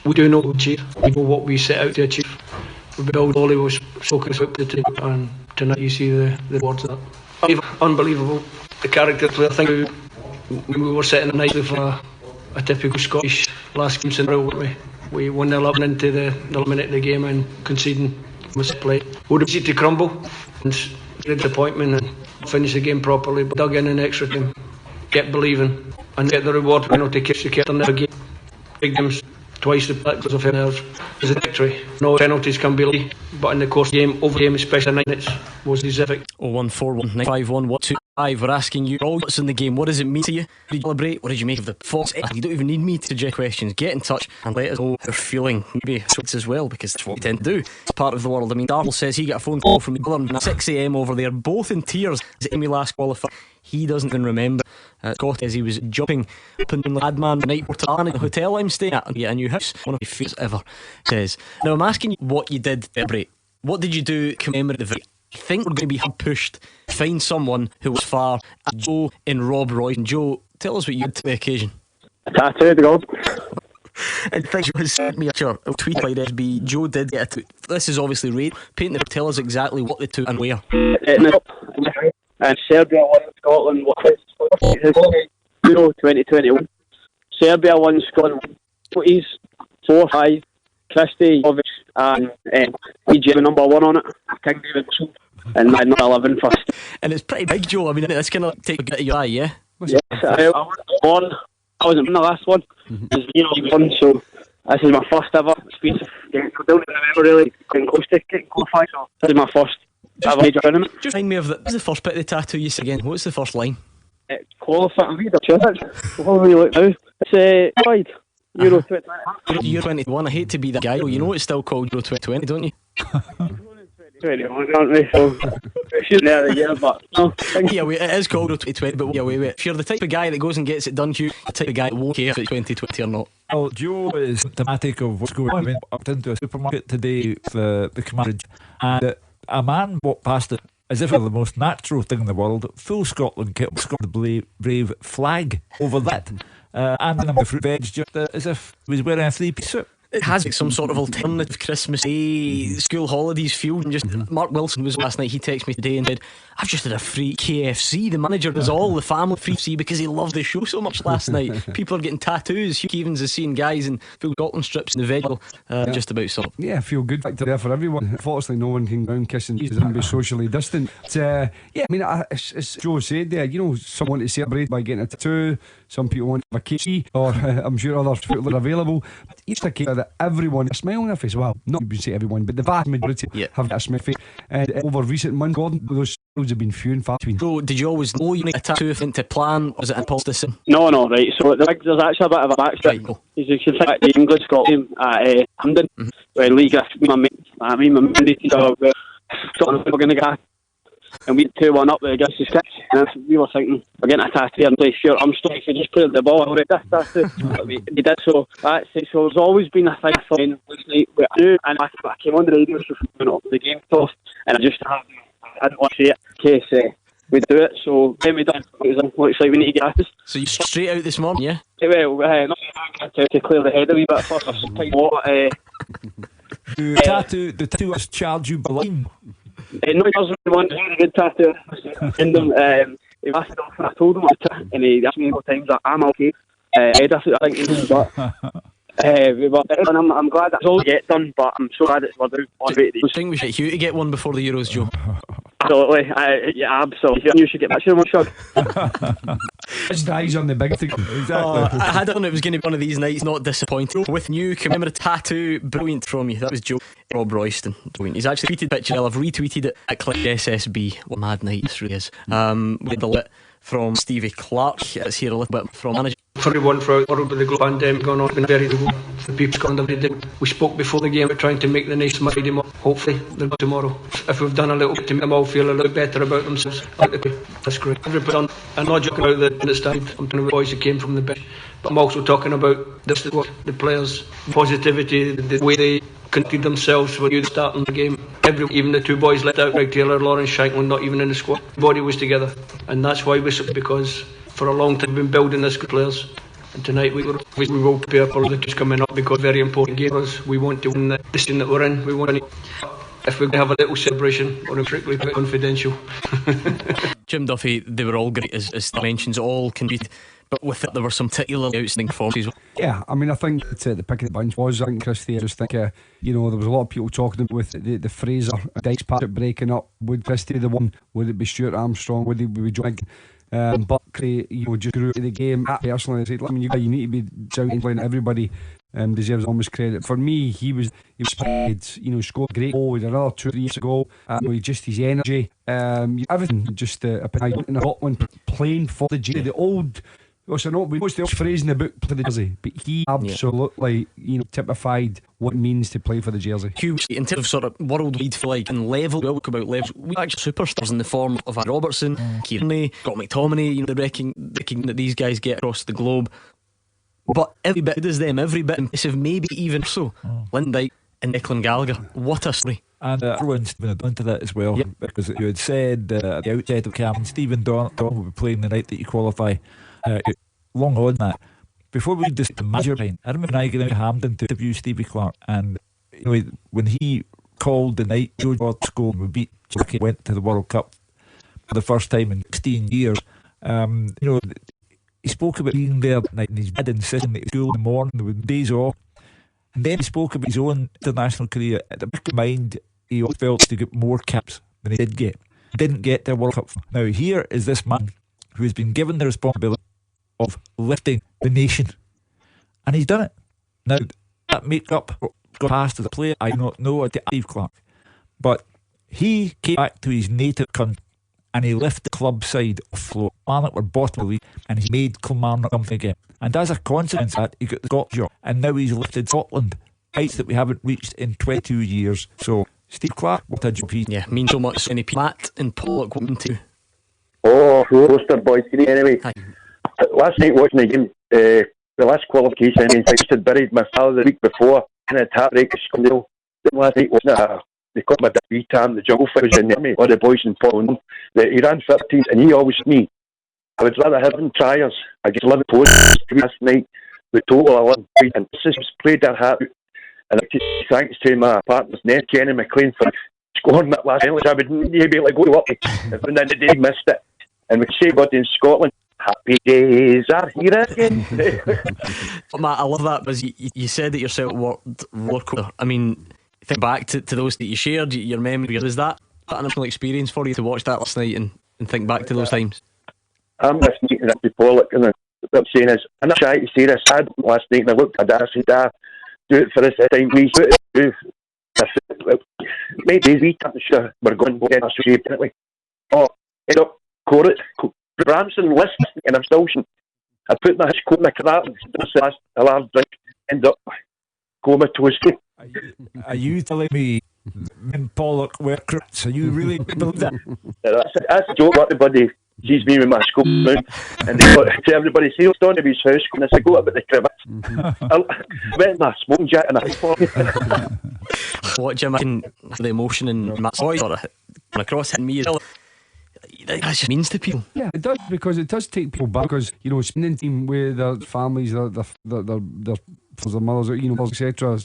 Speaker 7: We do know we'll achieve. We know what we set out to achieve. We built Ollie was spoken about the team, and tonight you see the rewards of that. Unbelievable. The character player. I think we were setting nicely for a typical Scottish last game in a row, weren't we? We 1-0 up into the minute of the game and conceding misplay. Would have to crumble and get disappointment and finish the game properly, but dug in an extra time. Kept believing and get the reward. Penalty kicks, you kept on their game. Big games twice the because of nerves. It's a victory. No penalties can be league, but in the course of the game, over the game, especially 9 minutes, was deserving.
Speaker 1: 0141951 We're asking you all what's in the game. What does it mean to you? Did you celebrate? What did you make of the false? You don't even need me to suggest questions. Get in touch and let us know how you're feeling. Maybe it's as well, because that's what we tend to do. It's part of the world. I mean, Darrell says he got a phone call from England at 6 a.m. over there, both in tears. As Amy last qualified, he doesn't even remember. Scott says he was jumping up and down the Ladman the night before the hotel I'm staying at and get a new house. One of my favourites ever. Says, now I'm asking you what you did to celebrate. What did you do to commemorate the victory? I think we're going to be pushed to find someone who was far as Joe and Rob Roy. And Joe, tell us what you did to the occasion.
Speaker 6: A tattoo, the gold.
Speaker 1: And thanks for sent me a picture. I'll tweet Clyde SB. Joe did get a tattoo. This is obviously right. Paint the. Tell us exactly what they took and where.
Speaker 6: And Serbia won Scotland. Euro 2021. Serbia won Scotland. 4-5. Christie, and EJ number 1 on it. King David and 11 first.
Speaker 1: And it's pretty big, Joe. I mean, it's kind of take a bit of your eye, yeah?
Speaker 6: Yes, I won. I wasn't in the last one. You won, so this is my first ever experience of getting down in November, really getting close to getting qualified. So this is my first ever major tournament.
Speaker 1: Just remind me of what's the first bit of the tattoo you said again? What's the first line?
Speaker 6: Qualified. I'm reading it. What are we look now? It's Clyde. Euro 2020.
Speaker 1: Euro 21. I hate to be that guy. Well, you know it's still called Euro 2020, don't you?
Speaker 6: 21, aren't we? So it's shooting out of the year, but no.
Speaker 1: Yeah, it is called Euro 2020, but wait. If you're the type of guy that goes and gets it done, Hugh, the type of guy that won't care if it's 2020 or not.
Speaker 2: Well, Joe is symptomatic of what's going on. I walked into a supermarket today with the command, and a man walked past it as if it were the most natural thing in the world. Full Scotland kit, the Brave flag over that, and then the fruit veg, just as if he was wearing a three-piece suit.
Speaker 1: It has like some sort of alternative Christmas Day school holidays feel. And just Mark Wilson was last night. He texted me today and said, "I've just had a free KFC." The manager does all the family free KFC because he loved the show so much last night. People are getting tattoos. Hugh Evans is seeing guys in full Scotland strips in the veg. Just about something.
Speaker 3: Yeah, feel good factor there for everyone. Unfortunately, no one can go and kiss and tease and be socially distant. But, yeah, I mean, as Joe said there, some want to celebrate by getting a tattoo. Some people want to have a KFC, or I'm sure other food are available. But it's a case that everyone has a smile on their face. Well, not you say everyone, but the vast majority have got a smile on their face. And over recent months, Gordon, those smiles have been few and far between.
Speaker 1: So, did you always know you need a tattoo into plan? Was it impulse decision?
Speaker 6: No, right. So there's actually a bit of a backstep. As you can see, the English got him at Hampden, where Lee Griffith, me and my mate, we're going to get. And we 2-1 up with the Gus's kicks, and we were thinking we're getting a tattoo and play short arm strike. We just played the ball already. We did so. That's it. So there's always been a thing for me. I knew, and I came on the radio for the game toss, and I didn't want to see it in case we do it. So then we done. Looks like we need to get this.
Speaker 1: So you straight out this morning, yeah?
Speaker 6: Well, not to clear the head a wee bit first.
Speaker 2: The tattoo has charged you blind.
Speaker 6: No, he doesn't want a good tattoo. He asked it off and I told him what to, and he asked me a couple of times that I'm okay. I think, but I'm glad that's all get done, but I'm so glad it's we're on the way to these.
Speaker 1: I think we should Hugh to get one before the Euros, Joe.
Speaker 6: Absolutely, absolutely. You should get that one shot.
Speaker 3: It's the eyes on the big thing.
Speaker 2: Exactly.
Speaker 1: I had it on it was going to be one of these nights, not disappointed. With new commemorative tattoo, brilliant from you. That was Joe Rob Royston. Brilliant. He's actually tweeted a picture. I've retweeted it at Clyde SSB. What a mad night this really is. We had a lit from Stevie Clark. Let's hear a little bit from manager.
Speaker 7: For everyone throughout the world with the global pandemic going on, it's been very good. The people Scotland every day. We spoke before the game about trying to make the nation mighty more. Hopefully, they'll be tomorrow. If we've done a little bit to make them all feel a little better about themselves, that's great. Everybody, I'm not joking about the started. I'm talking about boys who came from the bench, but I'm also talking about the players, positivity, the way they conducted themselves when you starting the game. Even the two boys let out, Greg Taylor, Lawrence Shanklin, not even in the squad. Everybody was together, and that's why because for a long time we've been building this good players. And tonight we will prepare for the kids coming up because very important game for us. We want to win the scene that we're in. We want to. If we have a little celebration, we're strictly confidential.
Speaker 1: Jim Duffy, they were all great as mentions, all convened. But with it, there were some particularly outstanding performances.
Speaker 3: Yeah, I mean, I think the pick of the bunch was, I think, Christie. I just think, there was a lot of people talking with the Fraser Dykes partnership breaking up. Would Christie the one? Would it be Stuart Armstrong? Would it be John? Buckley, just grew into the game. Personally, I said, I mean, you need to be shouting, playing. Everybody deserves almost credit. For me, he was scored a great goal. He had another 2 or 3 years ago. Just his energy, everything. Just in Scotland playing for the jersey, the old. We know it's the old phrase in the book for the jersey, but he absolutely, typified what it means to play for the jersey.
Speaker 1: Huge in terms of sort of worldwide feel like and level. We'll talk about levels. We actually superstars in the form of Robertson, Kearney, Scott McTominay. The recognition that these guys get across the globe. But every bit is them, every bit impressive, maybe even so. Lyndon Dykes and Declan Gallagher. What a story.
Speaker 2: And everyone's been into that as well, because you had said at the outset of camp, Stephen Don will be playing the night that you qualify. Long on that, before we just the major time, I remember I getting out to Hampden to interview Stevie Clark, and when he called the night Joe George scored and we beat Turkey, went to the World Cup for the first time in 16 years. He spoke about being there that night and his dad insisting that he was school in the morning with days off, and then he spoke about his own international career. At the back of mind, he always felt to get more caps than he did get. Didn't get the World Cup. Now here is this man who has been given the responsibility of lifting the nation. And he's done it. Now, that make-up got past as a player, I do not know, to Steve Clarke. But he came back to his native country and he lifted the club side afloat. Kilmarnock were bottom of the league and he made Kilmarnock something again. And as a consequence of that, he got the Scottish job. And now he's lifted Scotland, heights that we haven't reached in 22 years. So, Steve Clarke, what a job he's...
Speaker 1: Yeah, means so much. Any Matt and Pollock wanting to...
Speaker 9: Oh, roaster boys. Anyway, last night watching the game, the last qualification, I just had buried my father the week before in a heartbreak scandal. Last night wasn't it? They caught my dad time, the jungle fight was in the army, all the boys in Poland. He ran 15 and he always me. I would rather have him try us against 11 posts last night with total 11 points, and this has played their heart out. And thanks to my partners, Ned, Kenny McLean, for scoring that last penalty. I would maybe like go to up and then the day missed it. And we say God in Scotland, happy days are here again.
Speaker 1: Matt, I love that because you said it yourself, roller coaster. I mean, think back to those that you shared, your memory. Was that an emotional experience for you to watch that last night and think back to those times?
Speaker 9: I'm listening to Ricky Pollock and what I'm saying is, I'm not trying to say this. I had last night and I looked at that and I said, do it for us this time, please. Do it. Maybe we can't sure we're going to get a shape, definitely. Oh, end up, Bramson listening and I'm still I put my coat in my cravat and a large drink, end up comatose.
Speaker 2: Are you telling me men Pollock were crooks? Are you really believe that?
Speaker 9: That's a joke. Everybody sees me with my scope out and they got to everybody see what's on to his house and I said, go up at the cravat. I went in my smoking jacket and I
Speaker 1: What, Jim, I can the emotion in Matt's voice sort of across hitting me as well. That just means to people.
Speaker 3: Yeah, it does, because it does take people back. Because, you know, spending time with their families, their mothers, etc.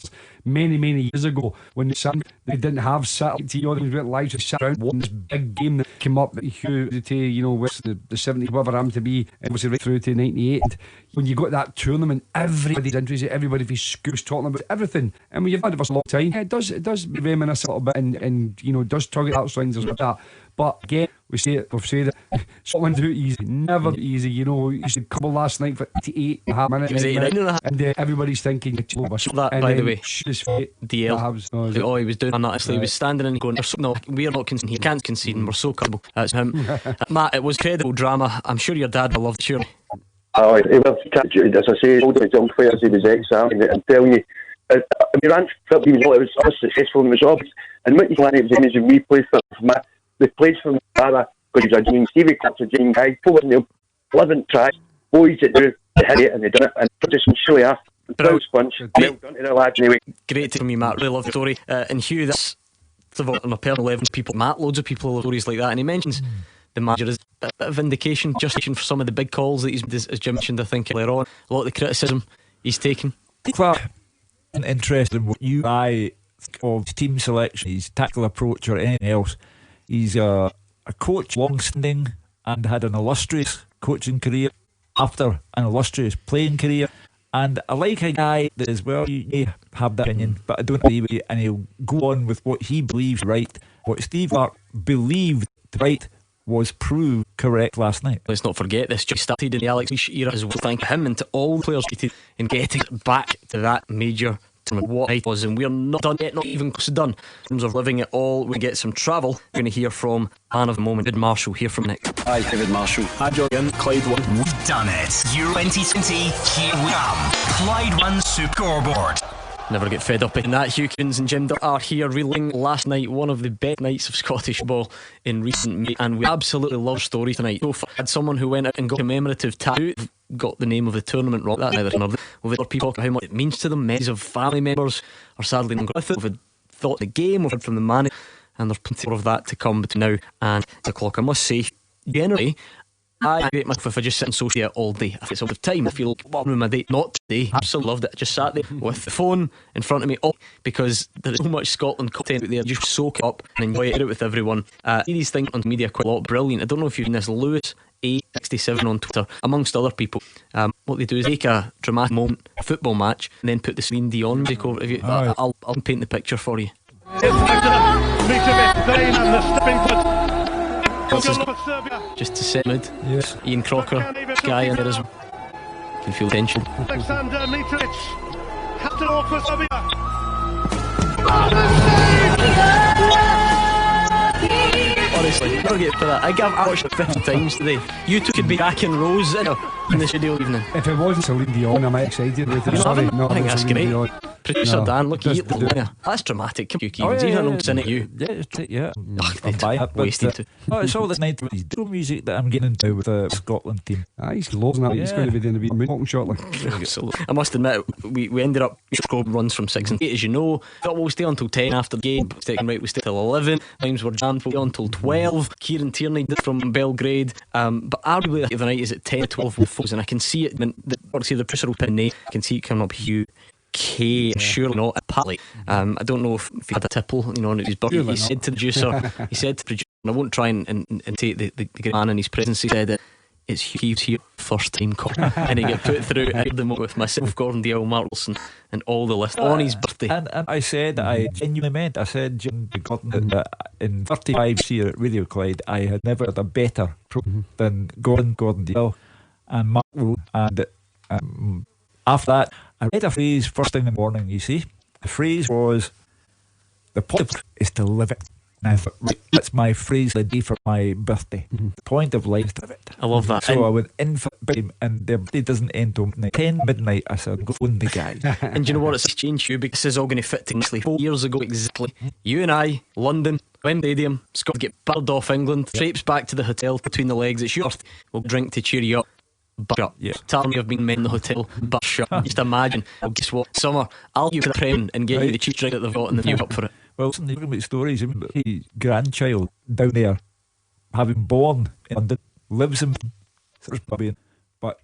Speaker 3: Many years ago, when they didn't have satellite TV, all these lives, just sat around watching this big game that came up with the 70s, whatever it happened to be, and was right through to 98. When you got that tournament, everybody's interested, everybody from school's talking about everything. And when you've had it for a long time, it does reminisce a little bit, and does tug at heartstrings and stuff like that. But again, we've said it, Scotland's out easy, never easy. You should couple last night for 88 and a half minutes, and everybody's thinking,
Speaker 1: that, by the way, DL. He was doing that. Honestly, he was standing and going, "No, we're not conceding. He can't concede, and we're so comfortable." That's him. Matt, it was credible drama. I'm sure your dad will love it. Surely.
Speaker 9: Oh, he was, as I say, all the young players, he was ex-army. I'm telling you, we ran 15 years old. It was always successful in his jobs. And what he's learning was when we played for Matt. We played for Mara because he was a genuine Stevie Clark's a genuine guy. 11 tries, boys that do, they hit it and they done it, and just surely are. Well done to the lads anyway.
Speaker 1: Great to from you, Matt. Really love the story. And Hugh, that's on a personal level. People, Matt, loads of people have stories like that, and he mentions the manager is a bit of vindication, justification for some of the big calls that he's, as Jim mentioned, I think earlier on, a lot of the criticism he's taken.
Speaker 2: Clark, I'm interested in what you think of team selection, his tactical approach, or anything else. He's a coach, long-standing, and had an illustrious coaching career after an illustrious playing career. And I like a guy that as well, you may have that opinion, but I don't agree with you, and he'll go on with what he believes right. What Steve Clarke believed right was proved correct last night.
Speaker 1: Let's not forget this just started in the Alex Leash era as well. Thank him and to all the players in getting back to that major tournament. What it was, and we're not done yet, not even close to done. In terms of living it all, we get some travel. We're going to hear from man of the moment, David Marshall. Hear from Nick.
Speaker 10: Hi, David Marshall.
Speaker 8: Hi, John. Clyde won. We've done it. Euro 2020. Here we come. Clyde won Superscoreboard.
Speaker 1: Never get fed up in that. Hugh Keevins and Jim Dutt are here reeling last night, one of the best nights of Scottish football in recent memory, and we absolutely love story tonight. So far, had someone who went out and got a commemorative tattoo, got the name of the tournament wrong. That's neither here nor there. We've had people talk about how much it means to them. Many of family members are sadly not with it. We've had thought the game, we've heard from the manager, and there's plenty more of that to come between now and the clock. I must say, generally, I hate myself if I just sit on social media all day. If it's out of time, I feel like, what my day? Not today. Absolutely loved it. I just sat there with the phone in front of me, because there's so much Scotland content out there. Just soak it up and enjoy it, share it with everyone. See these things on media quite a lot. Brilliant. I don't know if you've seen this. Lewis A67 on Twitter, amongst other people. What they do is take a dramatic moment, a football match, and then put the Celine Dion music over. I'll paint the picture for you.
Speaker 11: It's Mitrovic, Vane and the stepping foot.
Speaker 1: just to set mood.
Speaker 2: Yes.
Speaker 1: Ian Crocker, Guy in there as well. You can feel tension.
Speaker 11: Alexander Mitrovic. Captain for Serbia.
Speaker 1: Honestly, never get for that. I watched it 50 times today. You two could be back in rows in the studio evening.
Speaker 3: If it wasn't Celine Dion, I'm excited with it. Sorry,
Speaker 1: I think that's
Speaker 3: Celine
Speaker 1: great.
Speaker 3: Dion.
Speaker 1: Producer Dan, look at you. That's dramatic. Come you, Keevans. Even an old cynic you.
Speaker 2: Yeah.
Speaker 1: I'm buying it. Wasted too.
Speaker 2: It's all this 90s disco music that I'm getting into with the Scotland team.
Speaker 3: He's losing that. He's going to be doing a wee moonwalking shortly.
Speaker 1: Absolutely. I must admit, we ended up Superscoreboard runs from 6 and 8, as you know. Thought we'll stay until 10 after the game. We stayed till 11. Times were jammed. We'll stay until 12. Kieran Tierney did from Belgrade. But arguably the night is at 10 12 with folks, and I can see it. Obviously, the producer will pin name. I can see it coming up. Hugh K, surely not apparently. I don't know if he had a tipple, on his birthday. He said to the producer, and I won't try and take the good man in his presence. He said that it's Hugh's here first time call, and he got put through at the moment with myself, Gordon Dale, Mark Wilson, and all the list on his birthday.
Speaker 2: And I said, I genuinely meant, I said to Gordon that in 35 years here at Radio Clyde, I had never had a better program than Gordon Dale and Mark Wilson. And after that, I read a phrase first thing in the morning, you see. The phrase was, the point of is to live it. And I thought, right, that's my phrase of the day for my birthday. The point of life is to live it.
Speaker 1: I love that.
Speaker 2: So I went in for him, and their birthday doesn't end till 10 midnight. I said, go phone the guy.
Speaker 1: And do you know what? It's changed you, because this is all going to fit nicely. 4 years ago exactly, you and I, London, Wembley Stadium, Scott get battered off England, traipse back to the hotel between the legs. It's yours. We'll drink to cheer you up. Shut. Tell me I've been men in the hotel, but shut. Just imagine. Well, guess what? Summer, I'll give you the Prem and get you the cheap drink that they've got, and then you up for it.
Speaker 2: Well, listen, you're talking about stories. His grandchild down there, having born in London, lives in but